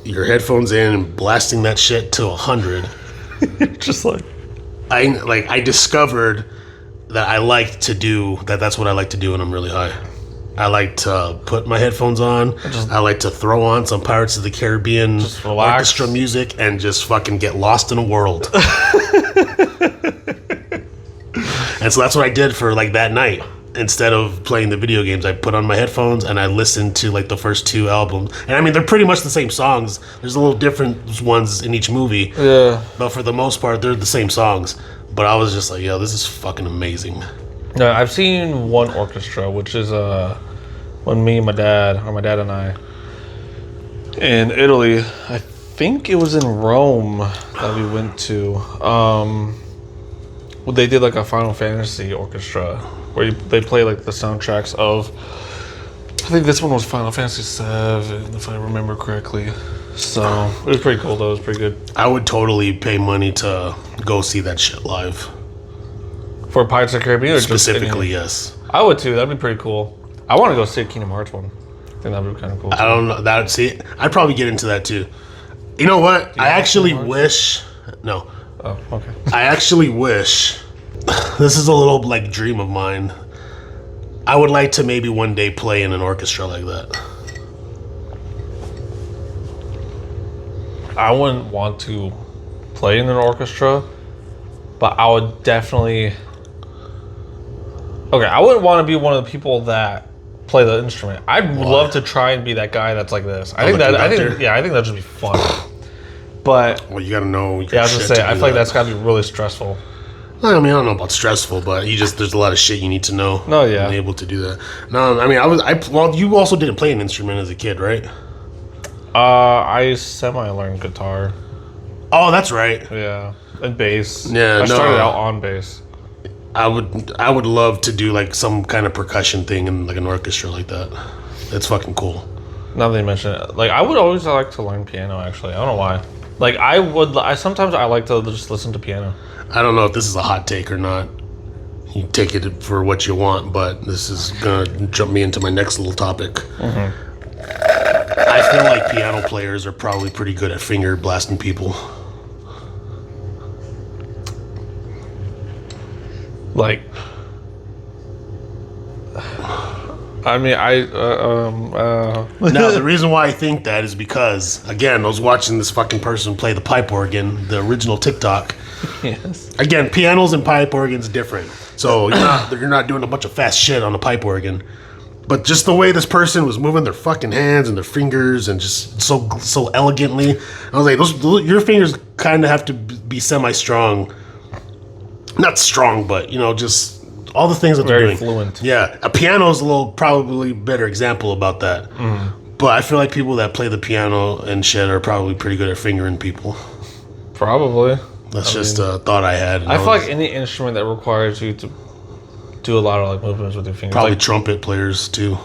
your headphones in and blasting that shit to 100. Just like I discovered that I like to do that. That's what I like to do when I'm really high. I like to put my headphones on. I like to throw on some Pirates of the Caribbean Just relax. orchestra music and just fucking get lost in a world. And so that's what I did for like that night. Instead of playing the video games, I put on my headphones and I listened to like the first 2 albums. And I mean, they're pretty much the same songs. There's a little different ones in each movie. Yeah. But for the most part, they're the same songs. But I was just like, yo, this is fucking amazing. No, I've seen one orchestra, which is when me and my dad and I In Italy, I think it was in Rome that we went to. Well, they did like a Final Fantasy orchestra where they play like the soundtracks of. I think this one was Final Fantasy VII, if I remember correctly. So it was pretty cool though. It was pretty good. I would totally pay money to go see that shit live. For Pirates of the Caribbean, or Specifically, just yes. I would too. That'd be pretty cool. I want to go see a Kingdom Hearts one. I think that'd be kind of cool. I don't know. That see, I'd probably get into that too. You know what? I actually wish. No. Oh, okay. I actually wish. This is a little like dream of mine. I would like to maybe one day play in an orchestra like that. I wouldn't want to play in an orchestra, but I would definitely. Okay, I wouldn't want to be one of the people that play the instrument. I'd love to try and be that guy that's like this. I think that'd just be fun. But Well, you gotta know. yeah, I was gonna say, I feel like that's gotta be really stressful. I mean, I don't know about stressful, but there's a lot of shit you need to know. No, yeah. To be able to do that. No, I mean, well, you also didn't play an instrument as a kid, right? I semi-learned guitar. Oh, that's right. Yeah, and bass. Yeah, I no. started out on bass. I would love to do like some kind of percussion thing in like an orchestra like that. That's fucking cool. Now that you mention it, like I would always like to learn piano. Actually, I don't know why. Like sometimes I like to just listen to piano. I don't know if this is a hot take or not. You take it for what you want, but this is gonna jump me into my next little topic. Mm-hmm. I feel like piano players are probably pretty good at finger blasting people. Like, I mean, Now, the reason why I think that is because, again, I was watching this fucking person play the pipe organ, the original TikTok. yes. Again, pianos and pipe organs different. So you're not doing a bunch of fast shit on a pipe organ. But just the way this person was moving their fucking hands and their fingers and just so elegantly, I was like, your fingers kind of have to be semi-strong. Not strong, but, just all the things that they're Very doing. fluent. Yeah, a piano is probably better example about that. But I feel like people that play the piano and shit are probably pretty good at fingering people. Probably. That's just a thought I had. I feel like any instrument that requires you to do a lot of like movements with your fingers. Probably like trumpet players too.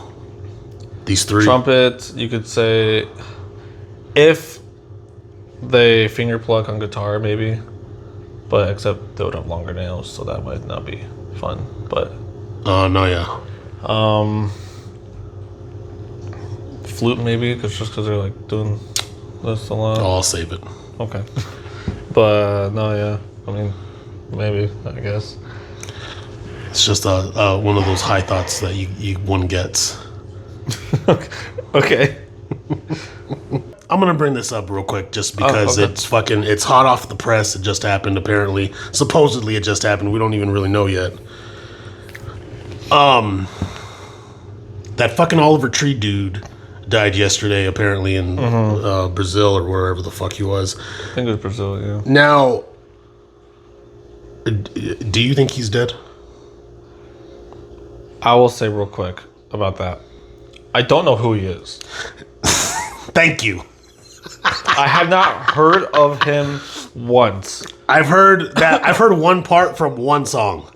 These three. trumpet, you could say, if they finger pluck on guitar, maybe. But except they would have longer nails, so that might not be fun. But Oh, no, yeah. flute maybe, because they're like doing this a lot. Oh, I'll save it. Okay. But no, yeah. I mean, maybe, I guess. It's just one of those high thoughts that one gets. Okay. I'm gonna bring this up real quick just because okay. it's hot off the press. It just happened apparently. Supposedly it just happened. We don't even really know yet. That fucking Oliver Tree dude died yesterday apparently in Brazil or wherever the fuck he was. I think it was Brazil, yeah. Now, do you think he's dead? I will say real quick about that. I don't know who he is. Thank you. I have not heard of him once. I've heard one part from one song.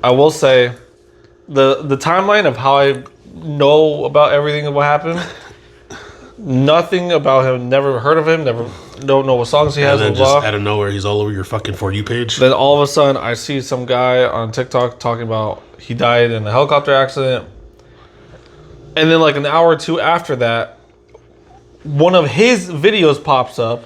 I will say the timeline of how I know about everything of what happened. Nothing about him. Never heard of him. Don't know what songs he has. And then blah, just blah. out of nowhere, he's all over your fucking For You page. Then all of a sudden, I see some guy on TikTok talking about he died in a helicopter accident. And then like an hour or two after that, one of his videos pops up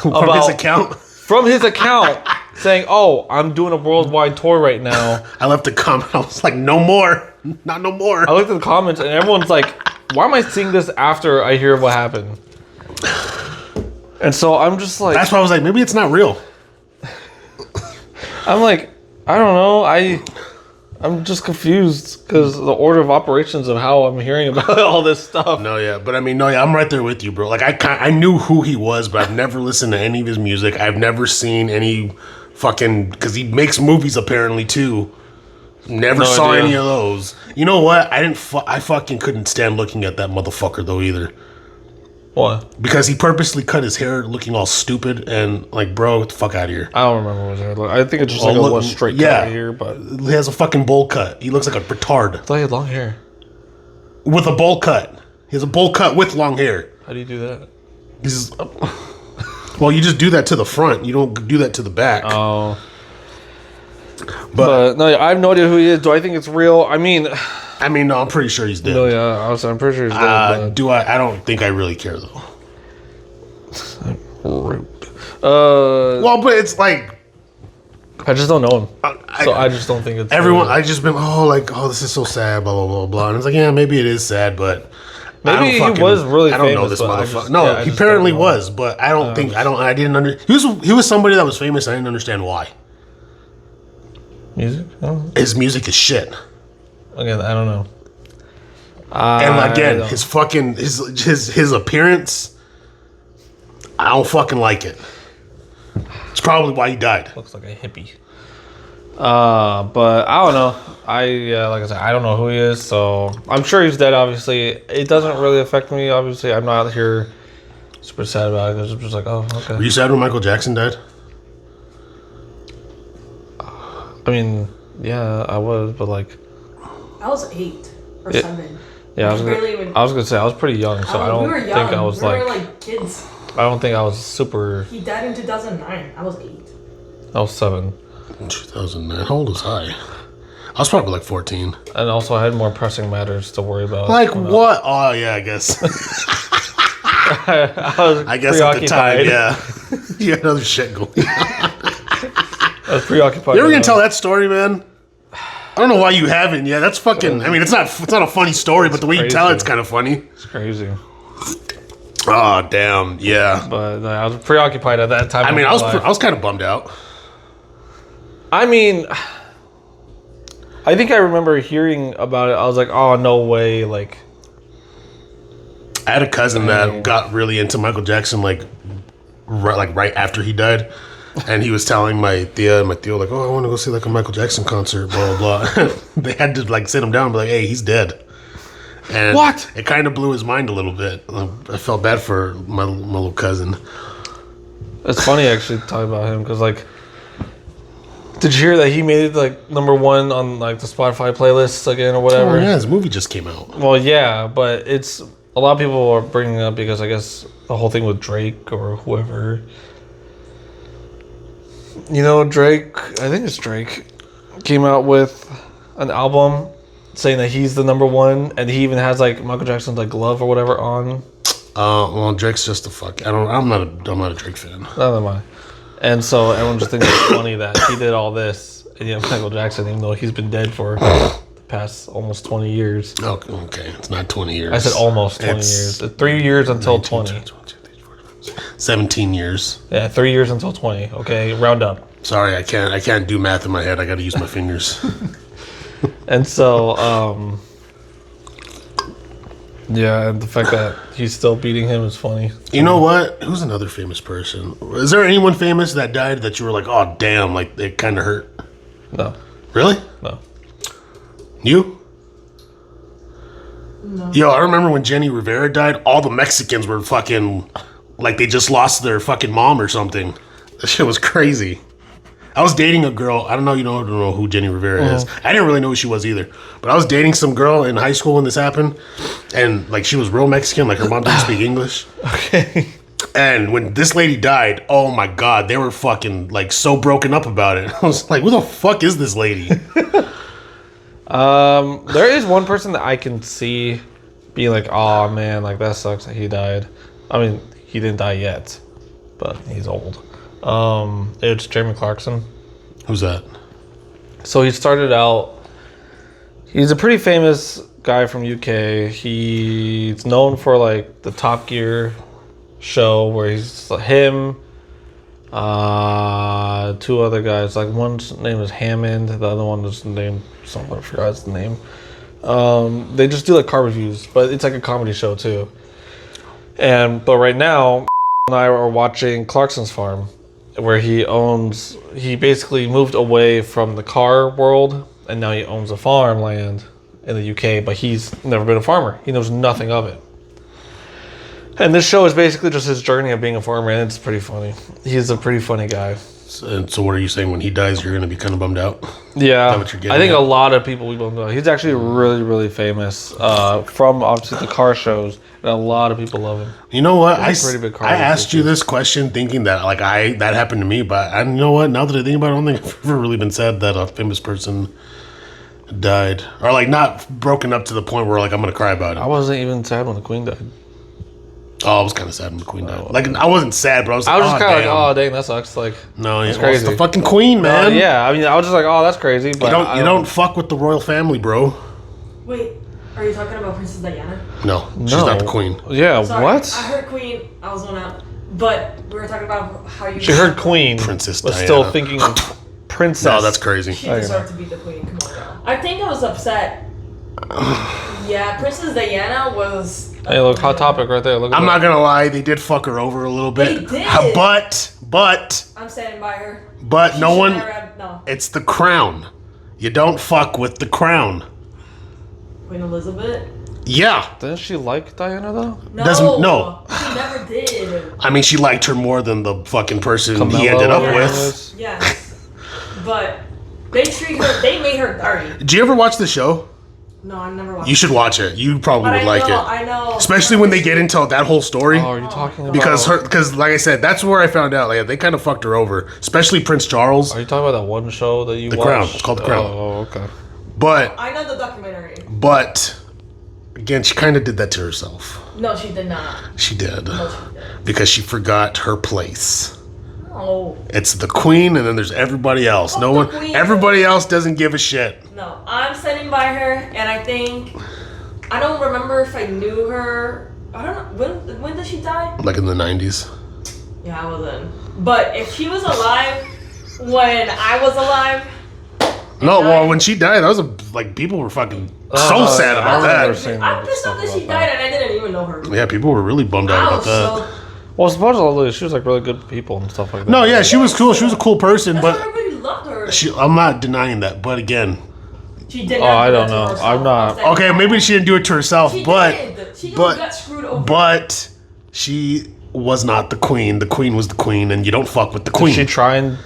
From his account. From his account saying, "Oh, I'm doing a worldwide tour right now." I left a comment. I was like, no more. Not no more. I looked at the comments and everyone's like, "Why am I seeing this after I hear what happened?" And so I'm just like, That's why I was like, maybe it's not real. I'm like, I don't know. I'm just confused because the order of operations of how I'm hearing about all this stuff. No, yeah. But I mean, no, yeah, I'm right there with you, bro. Like, I knew who he was, but I've never listened to any of his music. I've never seen any fucking... Because he makes movies, apparently, too. Never No saw idea. any of those. You know what? I didn't. I fucking couldn't stand looking at that motherfucker though either. What? Because he purposely cut his hair looking all stupid and like, bro, get the fuck out of here. I don't remember what his hair looked. I think it's just like look- a one straight yeah. cut right here, but He has a fucking bowl cut. He looks like a retard I thought he had long hair. with a bowl cut. He has a bowl cut with long hair. How do you do that? He's well, you just do that to the front. You don't do that to the back. Oh. but No, I have no idea who he is. Do I think it's real? I mean, I mean, no, I'm pretty sure he's dead. no, yeah, I'm pretty sure he's dead. Do I? I don't think I really care though. Rude. Well, but it's like I just don't know him, I- so I just don't think it's everyone. real. I just been this is so sad. Blah blah blah blah. And it's like, yeah, maybe it is sad, but Maybe I he don't fucking- was really I don't know famous, this but I motherfucker. just- No, yeah, I he just apparently don't know. was, but I don't think I don't. I didn't under. He was somebody that was famous. I didn't understand why. Music. I don't know. His music is shit. Again, I don't know. And again, don't- his fucking his appearance, I don't fucking like it. It's probably why he died. looks like a hippie. But I don't know. Like I said, I don't know who he is, so I'm sure he's dead. Obviously, it doesn't really affect me. Obviously, I'm not here super sad about it. I'm just like, oh, Were okay. you sad when Michael Jackson died? I mean, yeah, I was, but like, I was 8 or Yeah. 7. yeah, I was Barely even- gonna say I was pretty young, so I we don't were think young. I was we like, were like kids. I don't think I was super. He died in 2009. I was 8. I was 7, 2009. How old was I? I was probably like 14. and also I had more pressing matters to worry about. Like when what? Oh yeah, I guess. I was I guess at the time, preoccupied. yeah. You had other shit going. I was preoccupied. You ever with gonna tell that. that story, man? I don't know why you haven't. Yeah, that's fucking. I mean, it's not a funny story, but the way you tell crazy. it's kind of funny. It's crazy. Oh damn, yeah. But I was preoccupied at that time. I of mean, my I life. was kind of bummed out. I mean, I think I remember hearing about it. I was like, oh, no way. Like, I had a cousin that got really into Michael Jackson, like right after he died, and he was telling my Thea, like, oh, I want to go see like a Michael Jackson concert, blah blah blah. They had to like sit him down and be like, hey, he's dead. And What? It kind of blew his mind a little bit. I felt bad for my little cousin. it's funny actually to talk about him because, like, did you hear that he made it like #1 on like the Spotify playlists again or whatever? Oh yeah, his movie just came out. Well, yeah, but it's a lot of people are bringing it up because I guess the whole thing with Drake or whoever. You know, Drake, I think it's Drake, came out with an album saying that he's the #1, and he even has like Michael Jackson's like glove or whatever on. Well, Drake's just a fuck. I'm not a Drake fan. Neither am I. And so everyone just thinks it's funny that he did all this, and yet Michael Jackson, even though he's been dead for the past almost 20 years. Oh, okay, it's not 20 years. I said almost 20 It's years. 3 years until 20. 17 years. Yeah, 3 years until 20. Okay, round up. Sorry, I can't do math in my head. I got to use my fingers. And so, yeah, and the fact that he's still beating him is funny. You know what? Who's another famous person? Is there anyone famous that died that you were like, oh damn, like it kind of hurt? No, Really? no. You? No. Yo, I remember when Jenny Rivera died. All the Mexicans were fucking like they just lost their fucking mom or something. That shit was crazy. I was dating a girl. I don't know who Jenny Rivera is. I didn't really know who she was either. But I was dating some girl in high school when this happened, and like she was real Mexican. Like her mom didn't speak English. Okay. And when this lady died, oh my god, they were fucking like so broken up about it. I was like, who the fuck is this lady? There is one person that I can see being like, oh man, like that sucks that he died. I mean, he didn't die yet, but he's old. It's Jeremy Clarkson. Who's that? So he started out. He's a pretty famous guy from UK. He's known for like the Top Gear show where he's him, 2 other guys. Like one's name is Hammond, the other one is named something. I forgot his name. They just do like car reviews, but it's like a comedy show too. But right now, and I are watching Clarkson's Farm, where he basically moved away from the car world and now he owns a farmland in the UK, but he's never been a farmer. He knows nothing of it. And this show is basically just his journey of being a farmer, and it's pretty funny. He's a pretty funny guy. So what are you saying? When he dies, you're going to be kind of bummed out? Yeah, Is that what you're getting I think at? a lot of people we don't know. He's actually really, really famous from obviously the car shows, and a lot of people love him. You know what? He's a pretty big car I asked you enthusiast. this question thinking that that happened to me, but you know what? Now that I think about it, I don't think I've ever really been sad that a famous person died, or like not broken up to the point where like I'm gonna cry about it. I wasn't even sad when the Queen died. Oh, I was kind of sad when the Queen died. Like I wasn't sad, but I was. I was just oh, kind of like, damn. oh dang, that sucks. Like, No, yeah, that's well, it's crazy. the fucking Queen, man. yeah, I mean, I was just like, oh, that's crazy. But You don't fuck with the royal family, bro. Wait, are you talking about Princess Diana? No, she's No. not the Queen. Yeah, Sorry, what? I heard Queen. I was one out. But we were talking about how you. She heard Queen, Princess but Diana. still thinking of Princess. No, that's crazy. She deserved to be the queen. Come on, girl. I think I was upset. Yeah, Princess Diana was. Hey, look, hot topic right there. Look at I'm that. not gonna lie, they did fuck her over a little bit. They did. But I'm standing by her. no She one. should never have- No, It's the crown. You don't fuck with the crown. Queen Elizabeth. Yeah. Didn't she like Diana though? No, No. She never did. I mean, she liked her more than the fucking person he Camilla, ended up whatever it with. is. Yes, but they treat her. They made her dirty. Did you ever watch the show? No, I never watched. You should watch it. You probably But would like it. I know. Especially when they get into that whole story. Oh, are you talking about? Because like I said, that's where I found out. Like, they kind of fucked her over. Especially Prince Charles. Are you talking about that one show that you The watched? Crown. It's called The Crown. Oh, okay. But, I know the documentary. again, she kind of did that to herself. No, she did not. She did. No, she did. Because she forgot her place. No, It's the queen, and then there's everybody else. Fuck No the one, queen. everybody else doesn't give a shit. no. I'm standing by her, and I think I don't remember if I knew her. I don't know when did she die? Like in the 90s. Yeah, I wasn't. But if she was alive when I was alive, No, died. well, when she died, that was people were fucking so sad I about remember that. seeing I'm that pissed off stuff that she about died that. and I didn't even know her. Yeah, people were really bummed out I about was that. so. Well, supposedly she was like really good people and stuff like that. No, yeah, she was cool. She was a cool person, That's why but everybody loved her. I'm not denying that. But again, She did Oh, not. I do don't that to know. herself. I'm not- saying okay, that. maybe she didn't do it to herself, She but did. She but- got screwed over. but she was not the queen. The queen was the queen, and you don't fuck with the queen. Did she try and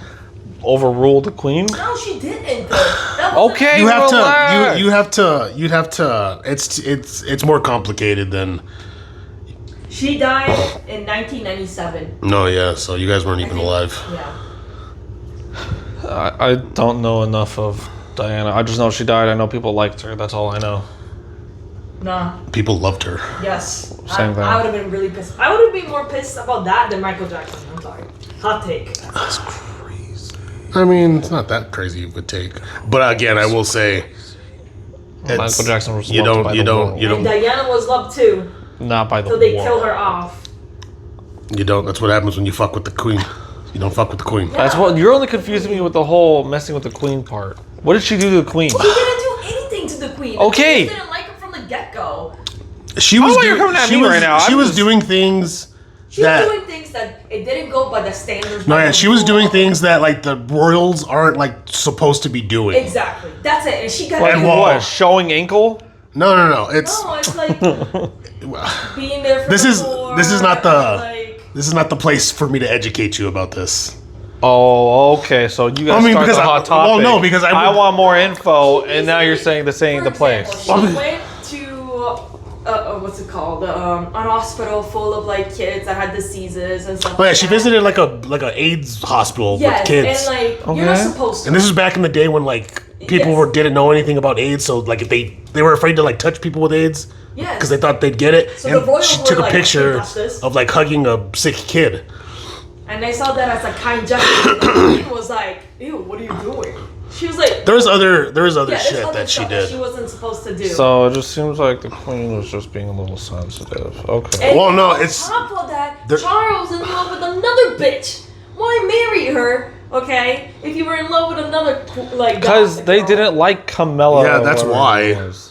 overrule the Queen? No, she didn't. That was Okay, you have relax. to. You'd have to. It's more complicated than. She died in 1997. No, yeah. So you guys weren't even alive. Yeah. I don't know enough of Diana. I just know she died. I know people liked her. That's all I know. Nah. People loved her. Yes. Same thing. I would have been really pissed. I would have been more pissed about that than Michael Jackson. I'm sorry. Hot take. That's crazy. I mean, it's not that crazy of a take, but again, I will say, Michael Jackson was you loved don't, by you the don't, world. you And don't, Diana was loved too. Not by the So they world. killed her off. you don't. That's what happens when you fuck with the queen. You don't fuck with the queen. That's what you're only confusing me with the whole messing with the Queen part. What did she do to the Queen? She didn't do anything to the queen. Okay. She didn't like her from the get-go. She was. Oh, you're coming at she me was, right now. She I'm was just- doing things She that. was doing things that it didn't go by the standards. No, by yeah, the she was doing rule. things that like the royals aren't like supposed to be doing. Exactly. That's it. And she got Like And no, well- what? Showing ankle? No. It's it's like being there for This the is- poor, this is not the- like, this is not the place for me to educate you about this. Oh, okay. So you guys I mean, start because the I- hot topic. well, no, because I would- want more info, and now you're saying this ain't for the place. example, She went to what's it called? An hospital full of like kids that had diseases and stuff. Oh yeah, like she that. visited like a AIDS hospital Yes, with kids. and like you're not Okay. supposed to. And this is back in the day when like people Yes. didn't know anything about AIDS, so like if they were afraid to like touch people with AIDS Yes. because they thought they'd get it. So the and royals she were took a like, picture "Can't touch this." of like hugging a sick kid. And they saw that as a kind gesture. And the queen was like, "Ew, what are you doing?" She was like, There was other "Yeah, there's shit other that she stuff did. that she wasn't supposed to do." So it just seems like the Queen was just being a little sensitive. Okay. And Well, no, on it's- top of that, there- Charles in love with another bitch. Why marry her? Okay, if you were in love with another like. Because gossip they girl. didn't like Camilla. Yeah, that's whatever why. it was.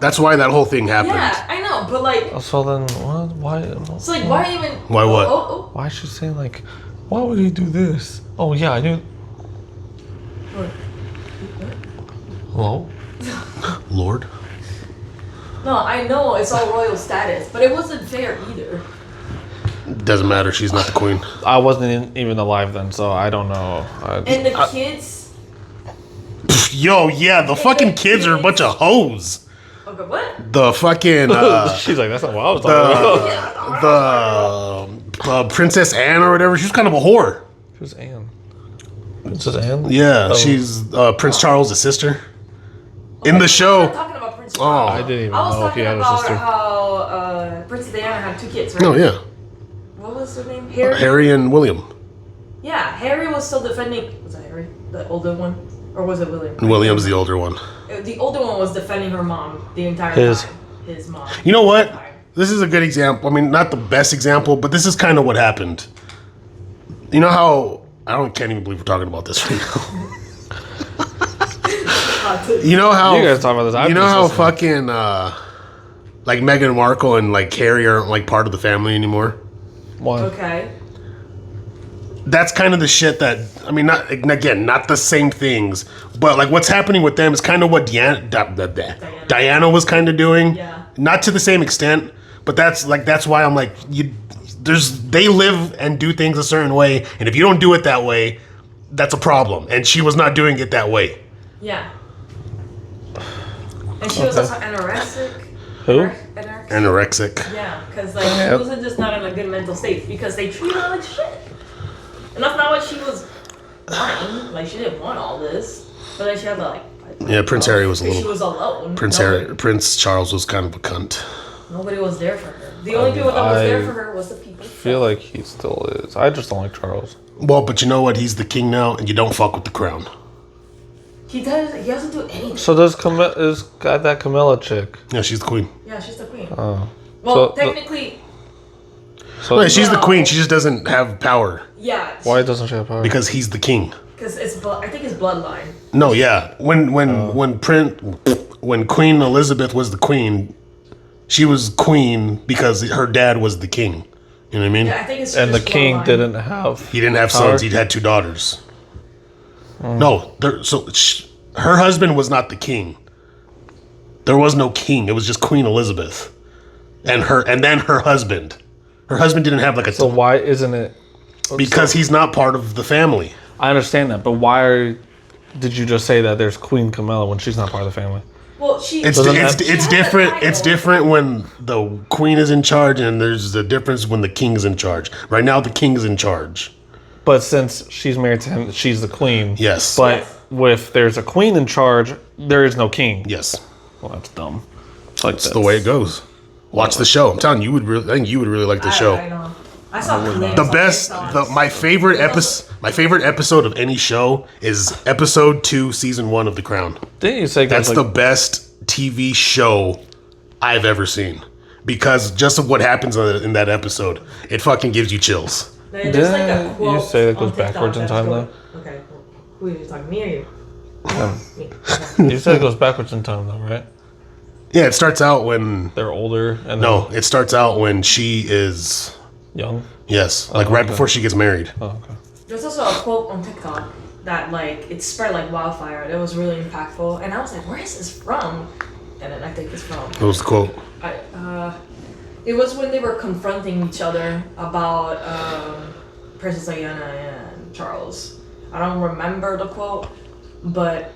That's why that whole thing happened. Yeah, I know, but like, So then, what? Why? it's like, why even? Why what? Oh, Why is she saying like, why would he do this? Oh yeah, I knew. oh. Well, Lord. No, I know it's all royal status, but it wasn't fair either. Doesn't matter. She's not the queen. I wasn't even alive then, so I don't know. And the kids. Yo, yeah, the fucking kids are a bunch of hoes. Okay, what? The fucking She's like, that's not what I was talking about. the Princess Anne or whatever. She's kind of a whore. Who's Anne? Princess Anne? Yeah, Oh. she's Prince Charles' sister. In the I'm show. talking about Prince Oh. Charles. I didn't even I was know if he talking had a about sister. how Princess Diana had 2 kids, right? No, yeah. What was her name? Harry? Harry and William. Yeah, Harry was still defending. Was that Harry? The older one? Or was it William? William's the older one. The older one was defending her mom the entire His. time. His mom. You know what? This is a good example. I mean, not the best example, but this is kind of what happened. You know how can't even believe we're talking about this right now. You know how You guys talk about this. I'm you know just how listening. fucking like Meghan Markle and like Harry aren't like part of the family anymore. One. Okay. That's kind of the shit that not the same things, but like what's happening with them is kind of what Diana was kind of doing. Yeah. Not to the same extent, but that's why I'm like they live and do things a certain way, and if you don't do it that way, that's a problem. And she was not doing it that way. Yeah. And she was also anorexic. Who? Anorexic. Yeah, because like she wasn't just not in a good mental state because they treated her like shit. And that's not what she was wanting. Like she didn't want all this, but then she had to like. Yeah, Prince Harry was a She little. was alone. Prince Charles was kind of a cunt. Nobody was there for her. The only people that was there for her was the people. I feel like he still is. I just don't like Charles. Well, but you know what? He's the king now, and you don't fuck with the crown. He does. He doesn't do anything. So does that Camilla chick? Yeah, she's the queen. Yeah, she's the queen. Oh. Well, so technically, So Yeah, she's the No. queen. She just doesn't have power yeah. why doesn't she have power? because he's the king. Because I think it's bloodline. No, yeah. When Queen Elizabeth was the queen, she was queen because her dad was the king. You know what I mean? Yeah, I think it's. and the just king bloodline. didn't have. He didn't have power? sons. He had 2 daughters. No, her husband was not the king. There was no king. It was just Queen Elizabeth, and then her husband. Her husband didn't have like a So why isn't it? because he's not part of the family. I understand that, but did you just say that there's Queen Camilla when she's not part of the family? Well, she. It's Doesn't it's, have- it's She different. has a It's title. different when the queen is in charge, and there's a difference when the king is in charge. Right now, the king is in charge. But since she's married to him, she's the queen. Yes. But Yes. if there's a queen in charge, there is no king. Yes, Well, that's dumb. It's like that's the way it goes. Watch the show. I'm telling you, I think you would really like the show. I know. I saw clips The on best, TikTok. my favorite episode of any show is episode 2, season 1 of The Crown. Didn't you say That's like, the best TV show I've ever seen because just of what happens in that episode, it fucking gives you chills. There's like a Didn't you quote say that goes on TikTok backwards in that's time, going- Okay. Who are you talking? Me or you? Me. You said it goes backwards in time, though, right? Yeah, it starts out when They're older and no, it starts out when she is young. yes, like right okay. before she gets married. Oh, okay. There's also a quote on TikTok that like it spread like wildfire. It was really impactful, and I was like, "Where is this from?" And then I think it's from. What was the quote? It was when they were confronting each other about Princess Diana and Charles. I don't remember the quote, but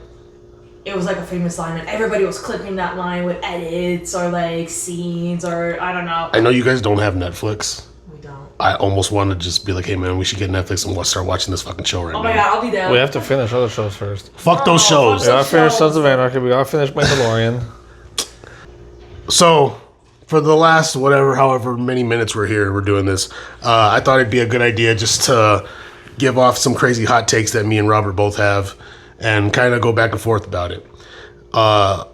it was like a famous line, and everybody was clipping that line with edits or like scenes or I don't know. I know you guys don't have Netflix. We don't. I almost want to just be like, hey man, we should get Netflix and start watching this fucking show right Oh now. my god, I'll be down. We have to finish other shows first. Fuck those Oh, shows. We gotta finish shows. Sons of Anarchy. We gotta finish Mandalorian. So, for the last however many minutes we're here, we're doing this. I thought it'd be a good idea just to give off some crazy hot takes that me and Robert both have, and kind of go back and forth about it.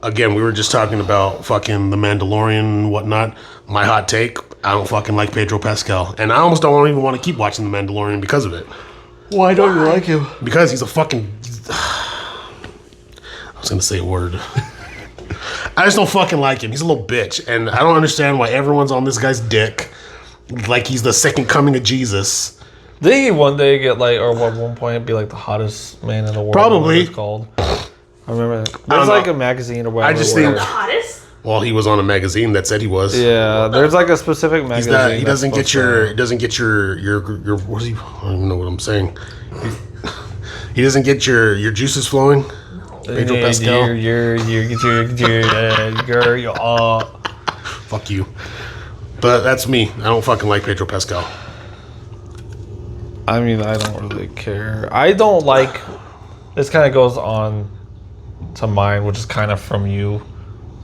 Again, we were just talking about fucking The Mandalorian and whatnot. My hot take: I don't fucking like Pedro Pascal, and I almost don't even want to keep watching The Mandalorian because of it. Why don't you like him? Because he's a fucking. I was gonna say a word. I just don't fucking like him. He's a little bitch, and I don't understand why everyone's on this guy's dick, like he's the second coming of Jesus. Did he one day get like, or at one point be like the hottest man in the world? Probably. It's called. I remember that. I There's don't like know. a magazine or whatever. I just where- think- The hottest? Well, he was on a magazine that said he was. Yeah, there's like a specific He's magazine. not, he that's doesn't get supposed your. to- He doesn't get your. What is he? I don't even know what I'm saying. He doesn't get your juices flowing. Pedro Pascal. You're Fuck you. But that's me. I don't fucking like Pedro Pascal. I mean, I don't really care. I don't like. This kind of goes on to mine, which is kind of from you,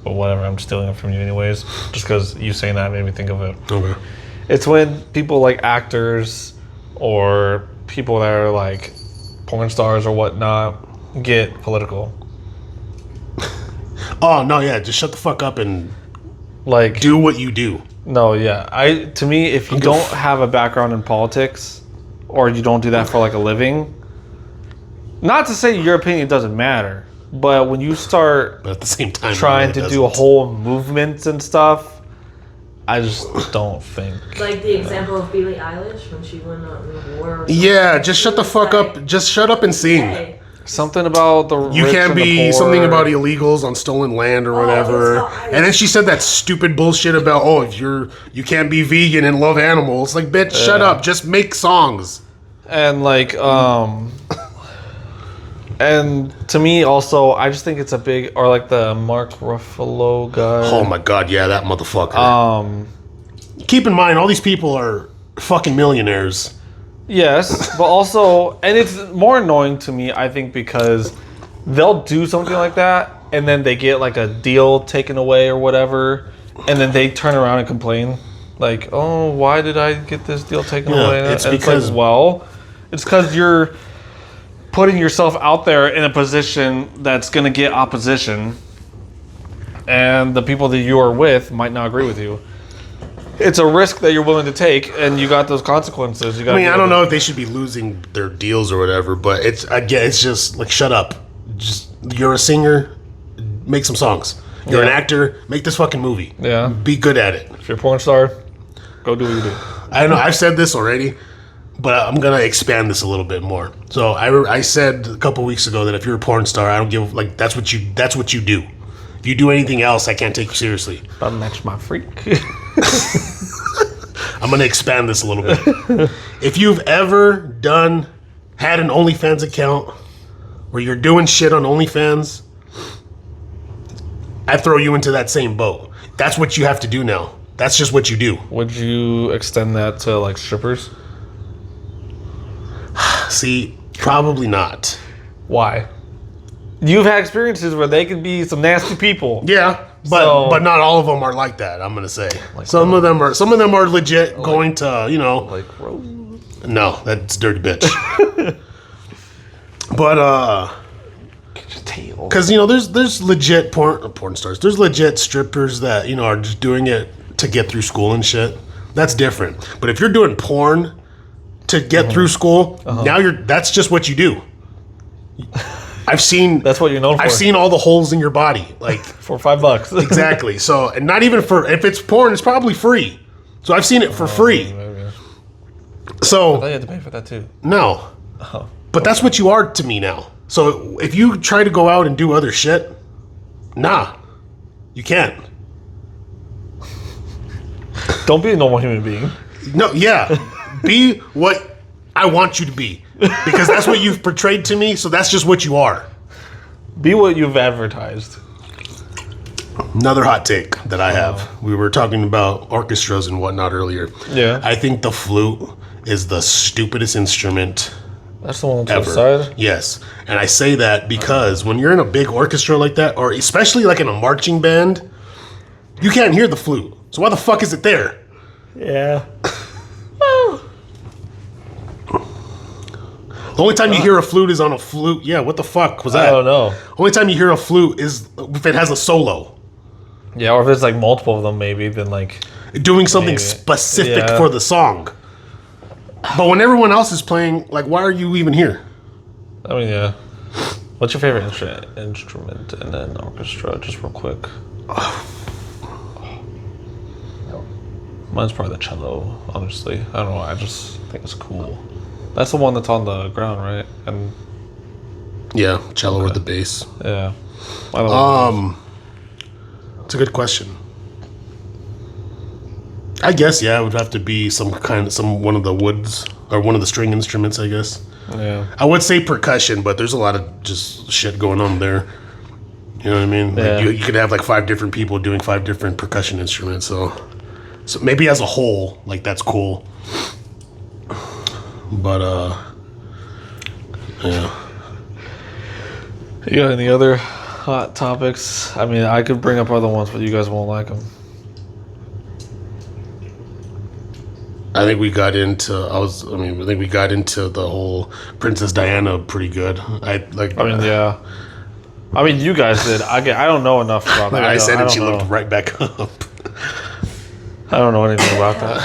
but whatever. I'm stealing it from you anyways, just because you saying that made me think of it. Okay. It's when people like actors or people that are like porn stars or whatnot get political. Oh no, yeah. Just shut the fuck up and Like, do what you do. no, yeah. To me, if you don't have a background in politics or you don't do that for like a living, not to say your opinion doesn't matter, but when you start But at the same time, trying it to really do doesn't. whole movements and stuff, I just don't think. Like the example of Billie Eilish when she went on the war. Yeah, just shut the fuck up. Just shut up and sing. Hey, Something about the You rich can't and the be poor. something about illegals on stolen land or whatever. it's not- And then she said that stupid bullshit about if you can't be vegan and love animals. Like, bitch, shut up. Just make songs. And like and to me also, I just think it's a big, or like the Mark Ruffalo guy. Oh my god, yeah, that motherfucker. Keep in mind, all these people are fucking millionaires. Yes, but also, and it's more annoying to me, I think, because they'll do something like that, and then they get like a deal taken away or whatever, and then they turn around and complain, like, "Oh, why did I get this deal taken Yeah, away?" it's And because- like, well, it's because you're putting yourself out there in a position that's going to get opposition, and the people that you are with might not agree with you. It's a risk that you're willing to take, and you got those consequences. You got. I mean, I don't know if they should be losing their deals or whatever, but it's just like, shut up. Just, you're a singer, make some songs. You're an Yeah. actor, make this fucking movie. Yeah. Be good at it. If you're a porn star, go do what you do. I know I've said this already, but I'm gonna expand this a little bit more. So I said a couple weeks ago that if you're a porn star, I don't give, like, that's what you do. If you do anything else, I can't take you seriously. That match my freak. I'm gonna expand this a little bit. If you've ever had an OnlyFans account where you're doing shit on OnlyFans, I throw you into that same boat. That's what you have to do now. That's just what you do. Would you extend that to like strippers? See, probably not. Why? You've had experiences where they could be some nasty people. Yeah, but So- but not all of them are like that. I'm gonna say some of them are legit going to Like Rose. no, that's dirty bitch. But Tail. because there's legit porn stars. There's legit strippers that are just doing it to get through school and shit. That's different. But if you're doing porn to get through school, now that's just what you do. I've seen That's what you're known for. I've seen all the holes in your body, like. For $5. Exactly. So, and not even if it's porn, it's probably free. So I've seen it for free. Maybe. I So thought you had to pay for that too. no, but that's what you are to me now. So if you try to go out and do other shit, nah, you can't. Don't be a normal human being. No, yeah, be what I want you to be, because that's what you've portrayed to me. So that's just what you are. Be what you've advertised. Another hot take that I have. We were talking about orchestras and whatnot earlier. Yeah. I think the flute is the stupidest instrument That's the one on the ever. side. Yes. And I say that because when you're in a big orchestra like that, or especially like in a marching band, you can't hear the flute. So why the fuck is it there? Yeah. The only time you hear a flute is on a flute. Yeah, what the fuck was that? I don't know. Only time you hear a flute is if it has a solo. Yeah, or if it's like multiple of them, maybe then like. Doing something Maybe. specific Yeah. for the song. But when everyone else is playing, like, why are you even here? I mean, yeah. What's your favorite instrument in an orchestra? Just real quick. Mine's probably the cello, honestly. I don't know. I just think it's cool. That's the one that's on the ground, right? And Yeah, cello or the bass. Yeah. I don't It's a good question. I guess yeah, it would have to be one of the woods or one of the string instruments. I guess yeah. I would say percussion, but there's a lot of just shit going on there. You know what I mean? Yeah. Like you could have like 5 different people doing 5 different percussion instruments. So maybe as a whole, like that's cool. But yeah. You got any other hot topics? I mean, I could bring up other ones, but you guys won't like them. I think we got into the whole Princess Diana pretty good. Yeah. I mean, you guys did. I don't know enough about that. I said I it, she don't looked know. right back up. I don't know anything about that.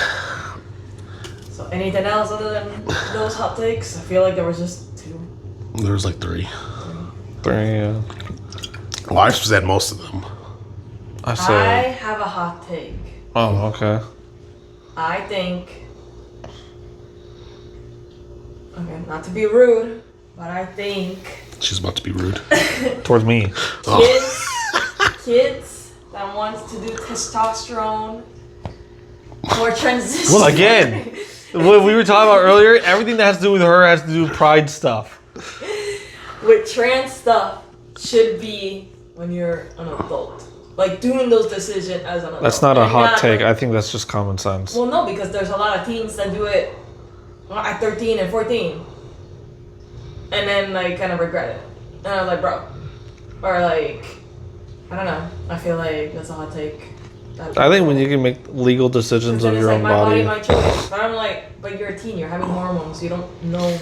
So anything else other than those hot takes? I feel like there was just 2. There was like 3. 3, yeah. Well, I said most of them. I I said. have a hot take. Oh, okay. I think. Okay, not to be rude, but I think She's about to be rude. Towards me. kids that wants to do testosterone or transition. Well, again, what we were talking about earlier, everything that has to do with her has to do with pride stuff. with trans stuff should be when you're an adult. Like doing those decisions as an adult. That's not a And hot take. like- I think that's just common sense. well, no, because there's a lot of teens that do it at 13 and 14. And then like kind of regret it. And I was like, bro. Or like, I don't know. I feel like that's a hot take. I think when you can make legal decisions Then of it's your like own my body, body. my choice. But I'm like, but you're a teen, you're having hormones, you don't know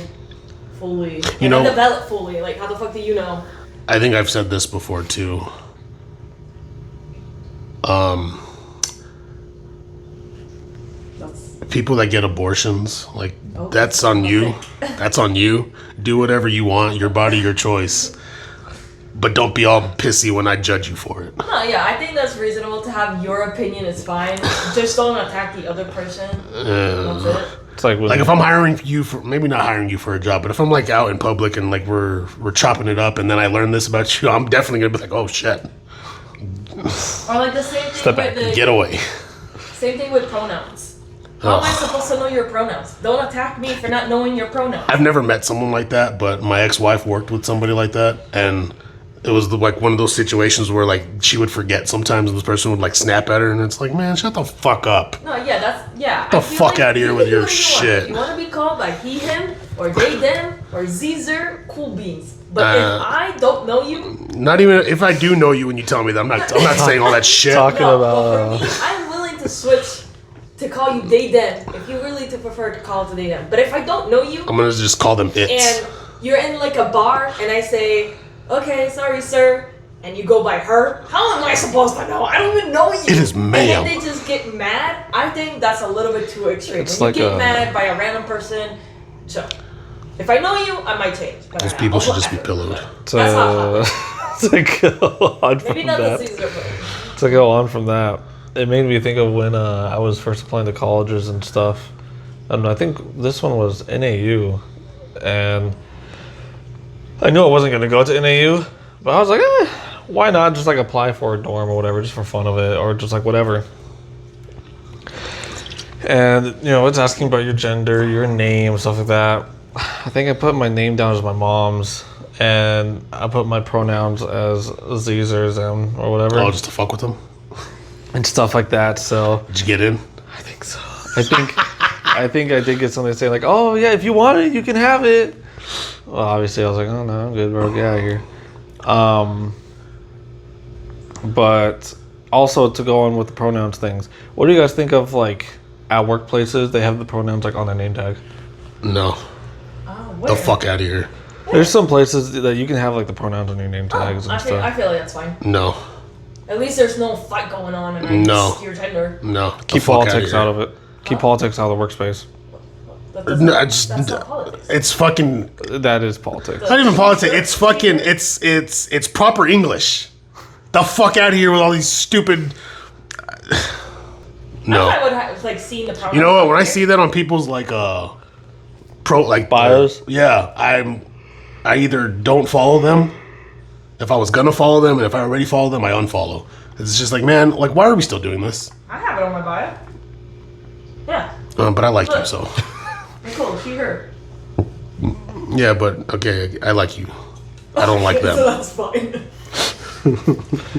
fully. You know- don't develop fully. Like, how the fuck do you know? I think I've said this before too. That's People that get abortions, like Oh, that's on you. okay. That's on you. Do whatever you want. Your body, your choice. But don't be all pissy when I judge you for it. no, yeah, I think that's reasonable to have your opinion. It's fine. Just don't attack the other person. That's it. It's like, when Like if I'm hiring you for, maybe not hiring you for a job, but if I'm like out in public and like we're chopping it up and then I learn this about you, I'm definitely gonna be like, oh shit, Or like the same thing Step with back. get away. same thing with pronouns. How am I supposed to know your pronouns? Don't attack me for not knowing your pronouns. I've never met someone like that, but my ex-wife worked with somebody like that, and it was like one of those situations where like she would forget sometimes, and this person would like snap at her, and it's like, man, shut the fuck up. No, yeah, that's yeah. The I feel fuck like outta here you with can do your what you shit. Want. You want to be called by he, him, or they, them, or Caesar, cool beans. But if I don't know you, Not even if I do know you when you tell me that, I'm not saying all that shit. Talking no. about- But for me, I'm willing to switch to call you they, them. If you really to prefer to call it to they, them. But if I don't know you, I'm gonna just call them it. and you're in like a bar, and I say, okay, sorry, sir. And you go by her, how am I supposed to know? I don't even know you. It is ma'am. And then they just get mad. I think that's a little bit too extreme. It's when like you get a- mad by a random person, so if I know you, I might change. But Those people should just be pillowed. To, That's not to go on from Maybe not that. the Caesar but To go on from that, it made me think of when I was first applying to colleges and stuff. And I think this one was NAU, and I knew I wasn't going to go to NAU, but I was like, why not just like apply for a dorm or whatever, just for fun of it, or just like whatever. And you know, it's asking about your gender, your name, stuff like that. I think I put my name down as my mom's, and I put my pronouns as Caesar, them, or whatever. Oh, just to fuck with them? And stuff like that. So Did you get in? I think so. I think I did get something to say like, "Oh yeah, if you want it, you can have it." Well, obviously I was like, "Oh no, I'm good, bro. Get out of here." But also to go on with the pronouns things, what do you guys think of like at workplaces they have the pronouns like on their name tag? No. oh, The fuck out of here. There's some places that you can have like the pronouns on your name tags I and feel stuff. like that's fine. No. At least there's no fight going on and I No. just your gender. No. Keep The fuck politics here. out of it. Keep politics out of the workspace. No, I just, That's not politics. it's fucking. That is politics. It's not even politics. It's fucking. It's proper English. The fuck out of here with all these stupid. No. I would have like seen the problem. You know what? When I see that on people's like pro like Bios? yeah, I'm I either don't follow them. If I was gonna follow them, and if I already follow them, I unfollow. It's just like, man, like, why are we still doing this? I have it on my bio. Yeah. But I like you, so. Cool, she her. Yeah, but okay, I like you. I don't like So them. that's fine.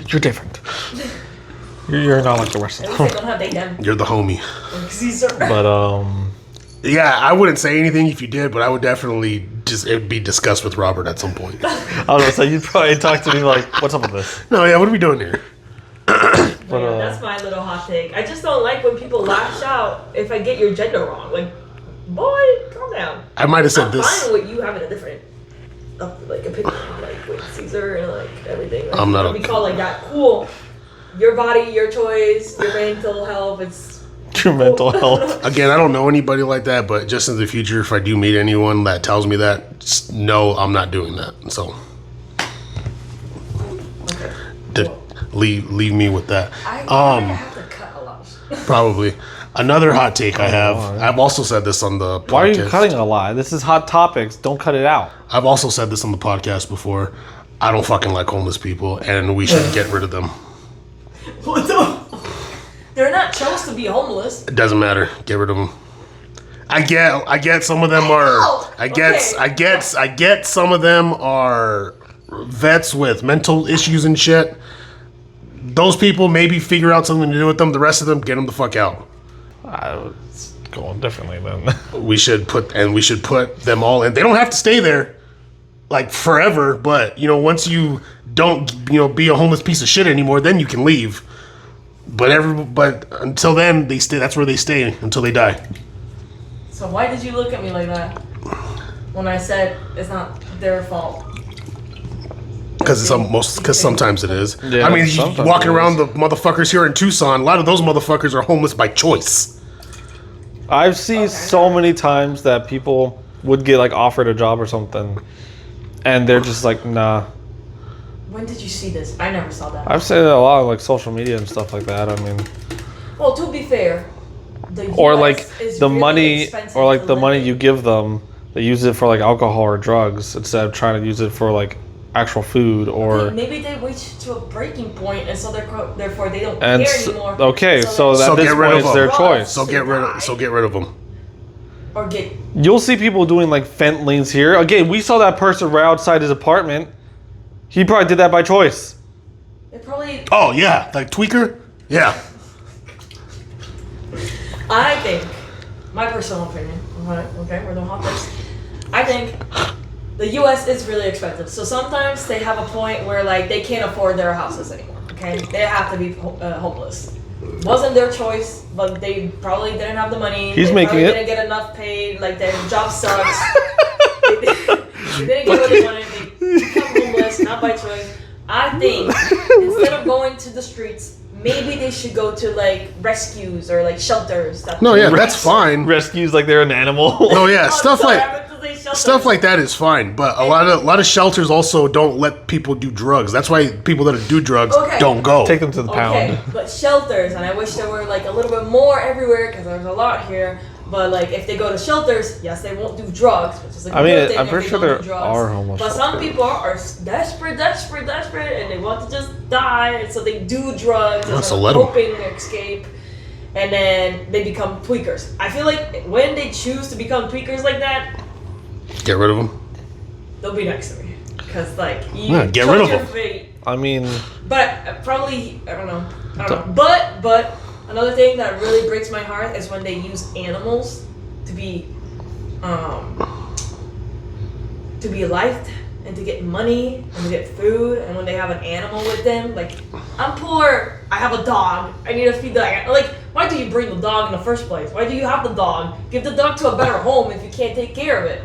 You're different. You're not like the rest At of least I them. don't have they them. You're the homie. Caesar. But Yeah, I wouldn't say anything if you did, but I would definitely just it'd be discussed with Robert at some point. I was gonna say you'd probably talk to me like, "What's up with this?" No, yeah, what are we doing here? But Yeah, that's my little hot take. I just don't like when people lash out if I get your gender wrong. Like, boy, calm down. I might have said I'm this. fine with you having a different, like, opinion, like with Caesar and like everything. Like, I'm not be okay. called like that. Cool. Your body, your choice, your mental health. It's your mental health. Again, I don't know anybody like that, but just in the future, if I do meet anyone that tells me that, just know I'm not doing that. So, okay. d- leave me with that. I have to cut a lot. Probably. Another hot take I have. I've also said this on the podcast. Why are you cutting a lie? This is hot topics. Don't cut it out. I've also said this on the podcast before. I don't fucking like homeless people, and we should get rid of them. What the? They're not chose to be homeless. It doesn't matter. Get rid of them. I get some of them are I get some of them are vets with mental issues and shit. Those people maybe figure out something to do with them. The rest of them, get them the fuck out. I was going differently then. We should put them all in. They don't have to stay there like forever, but once you don't be a homeless piece of shit anymore, then you can leave. But until then, they stay. That's where they stay until they die. So why did you look at me like that when I said it's not their fault? Because sometimes it is. Yeah, I mean, sometimes walking it around is. the motherfuckers here in Tucson, a lot of those motherfuckers are homeless by choice. I've seen so many times that people would get like offered a job or something, and they're just like, nah. When did you see this? I never saw that. I've seen it a lot on like social media and stuff like that. I mean, Well, to be fair, the or US like is the really money, expensive or like to the live money in. you give them, they use it for like alcohol or drugs instead of trying to use it for like actual food or. Maybe they reached to a breaking point, and so therefore they don't And care anymore. okay, so they- at So this get rid point of it's their them. choice. So get rid of them. or get You'll see people doing like fentlings here. Again, we saw that person right outside his apartment. He probably did that by choice. it probably. Oh yeah, like tweaker. Yeah. I think, my personal opinion. Okay, we're doing hot takes. I think the U.S. is really expensive, so sometimes they have a point where like they can't afford their houses anymore. Okay, they have to be homeless. Wasn't their choice, but they probably didn't have the money. He's they making probably it. Didn't get enough paid. Like their job sucks. they didn't get what they wanted. They become homeless, not by choice. I think instead of going to the streets, maybe they should go to like rescues or like shelters. No, yeah, that's fine. Rescues like they're an animal. No, yeah, Oh, stuff sorry, like. I meant to say shelters. Stuff like that is fine, but a lot of shelters also don't let people do drugs. That's why people that do drugs Okay. don't go. Take them to the Okay, pound. but shelters, and I wish there were like a little bit more everywhere because there's a lot here. But like, if they go to shelters, yes, they won't do drugs, which is a I mean, good thing. I'm if pretty they sure don't there do drugs. are homeless But some shelters. people are desperate, and they want to just die, and so they do drugs as So a let 'em. coping escape, and then they become tweakers. I feel like when they choose to become tweakers like that, Get rid of them. they'll be next to me, because like you Yeah, get chose rid of your them. fate. I mean, But probably I don't know. But another thing that really breaks my heart is when they use animals to be liked and to get money and to get food, and when they have an animal with them, like I'm poor, I have a dog, I need to feed the like. Why do you bring the dog in the first place? Why do you have the dog? Give the dog to a better home if you can't take care of it.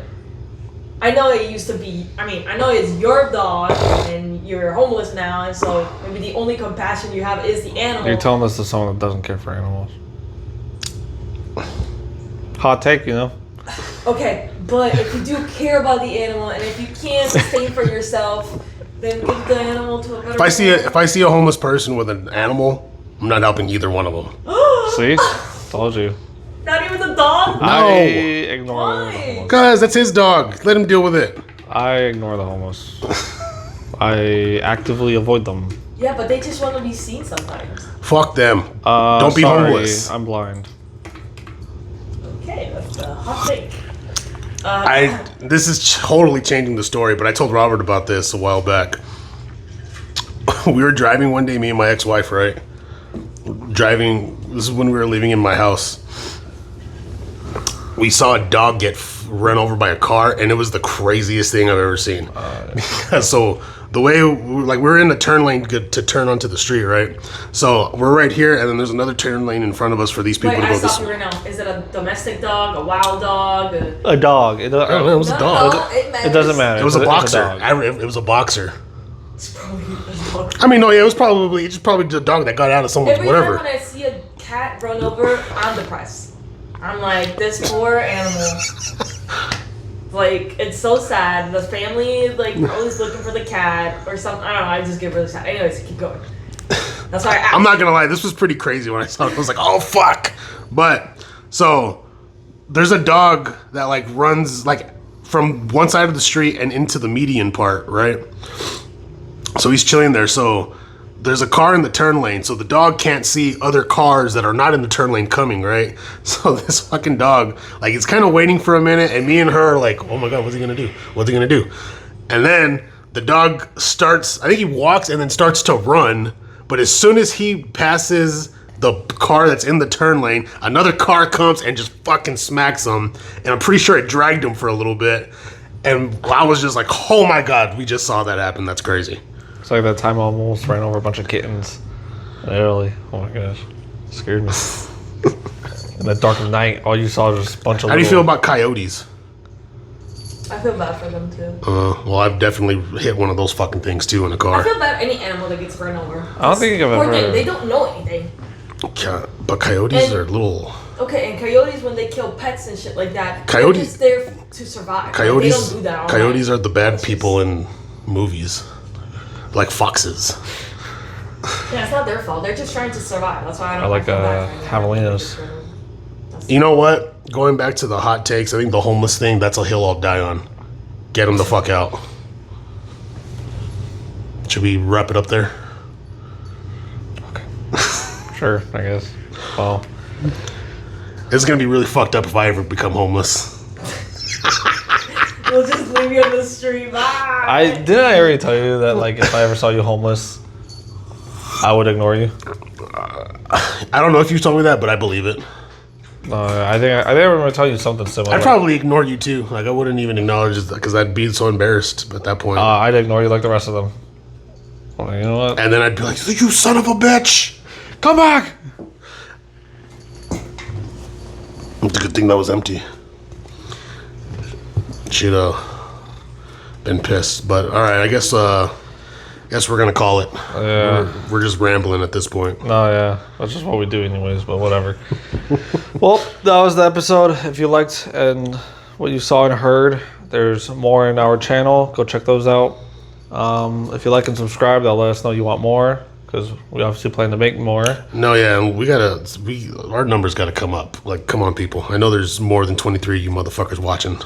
I know it used to be. I mean, I know it's your dog, and you're homeless now, and so maybe the only compassion you have is the animal. you're telling this to someone that doesn't care for animals. Hot take, you know? Okay, but if you do care about the animal, and if you can't sustain for yourself, then give the animal to a better. If I see a homeless person with an animal, I'm not helping either one of them. See? Told you. Not even the dog. I ignore Why? them. Guys, that's his dog. Let him deal with it. I ignore the homeless. I actively avoid them. Yeah, but they just want to be seen sometimes. Fuck them. Don't be Sorry, homeless. I'm blind. Okay, that's a hot take. This is totally changing the story, but I told Robert about this a while back. We were driving one day, me and my ex-wife, right? Driving. This is when we were living in my house. We saw a dog get run over by a car, and it was the craziest thing I've ever seen. So the way, like, we're in the turn lane to turn onto the street, right? So we're right here, and then there's another turn lane in front of us for these people Wait, to I go this stop you way. right now. Is it a domestic dog, a wild dog? A dog. It was a dog. It doesn't matter. It was a It's boxer. dog. It was a boxer. It's probably a dog. I mean, no, yeah, it was probably the dog that got out of someone's Every whatever. time when I see a cat run over, I'm depressed. I'm like, this poor animal. Like, it's so sad. The family, like, always looking for the cat or something. I don't know. I just get really sad. Anyways, keep going. That's why I'm not gonna lie, this was pretty crazy when I saw it. I was like, oh fuck. But so there's a dog that like runs like from one side of the street and into the median part, right? So he's chilling there. So there's a car in the turn lane, so the dog can't see other cars that are not in the turn lane coming, right? So this fucking dog, like, it's kind of waiting for a minute, and me and her are like, oh my god, what's he gonna do? What's he gonna do? And then the dog starts, I think he walks and then starts to run, but as soon as he passes the car that's in the turn lane, another car comes and just fucking smacks him, and I'm pretty sure it dragged him for a little bit, and I was just like, oh my god, we just saw that happen, that's crazy. It's like that time I almost ran over a bunch of kittens in Italy. Oh my gosh. It scared me. In the dark of night, all you saw was just a bunch of How do you feel about coyotes? I feel bad for them, too. Well, I've definitely hit one of those fucking things too in a I car. feel bad any animal that gets run over. I don't think I've Poor ever... thing, they don't know anything. But coyotes And- are little. Okay, and coyotes, when they kill pets and shit like that, Coyotes- they're just there to survive. Like, Coyotes. they don't do that all Coyotes night. are the bad people in movies, like foxes. Yeah, it's not their fault. They're just trying to survive. That's why I don't I like, feel bad for anyone. javelinas. You know what? Going back to the hot takes, I think the homeless thing, that's a hill I'll die on. Get them the fuck out. Should we wrap it up there? Sure, I guess. Well, It's gonna be really fucked up if I ever become homeless. We'll just leave you on the street. Bye. didn't I already tell you that, like, if I ever saw you homeless, I would ignore you? I don't know if you told me that, but I believe it. No, I think I remember telling you something similar. I'd probably ignore you too. Like I wouldn't even acknowledge it because I'd be so embarrassed at that point. I'd ignore you like the rest of them. Well, you know what? And then I'd be like, "You son of a bitch! Come back!" It's a good thing that was empty. She'd been pissed. But all right, I guess we're gonna call it. Yeah. We're just rambling at this point. No, yeah. That's just what we do anyways, but whatever. Well, that was the episode. If you liked and what you saw and heard, there's more in our channel. Go check those out. If you like and subscribe, that'll let us know you want more, because we obviously plan to make more. No, yeah, our numbers gotta come up. Like, come on, people. I know there's more than 23 of you motherfuckers watching.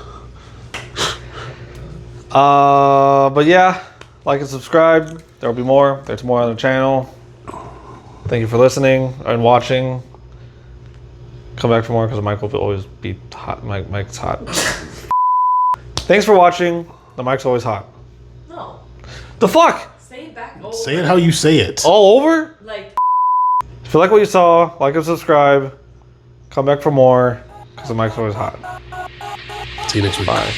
But yeah, like and subscribe. There'll be more. There's more on the channel. Thank you for listening and watching. Come back for more because Mike will always be hot. Mike's hot. Thanks for watching. The mic's always hot. No. The fuck? Say it back over. Say it how you say it. All over? Like, If you like what you saw, like and subscribe. Come back for more because the mic's always hot. See you next week. Bye.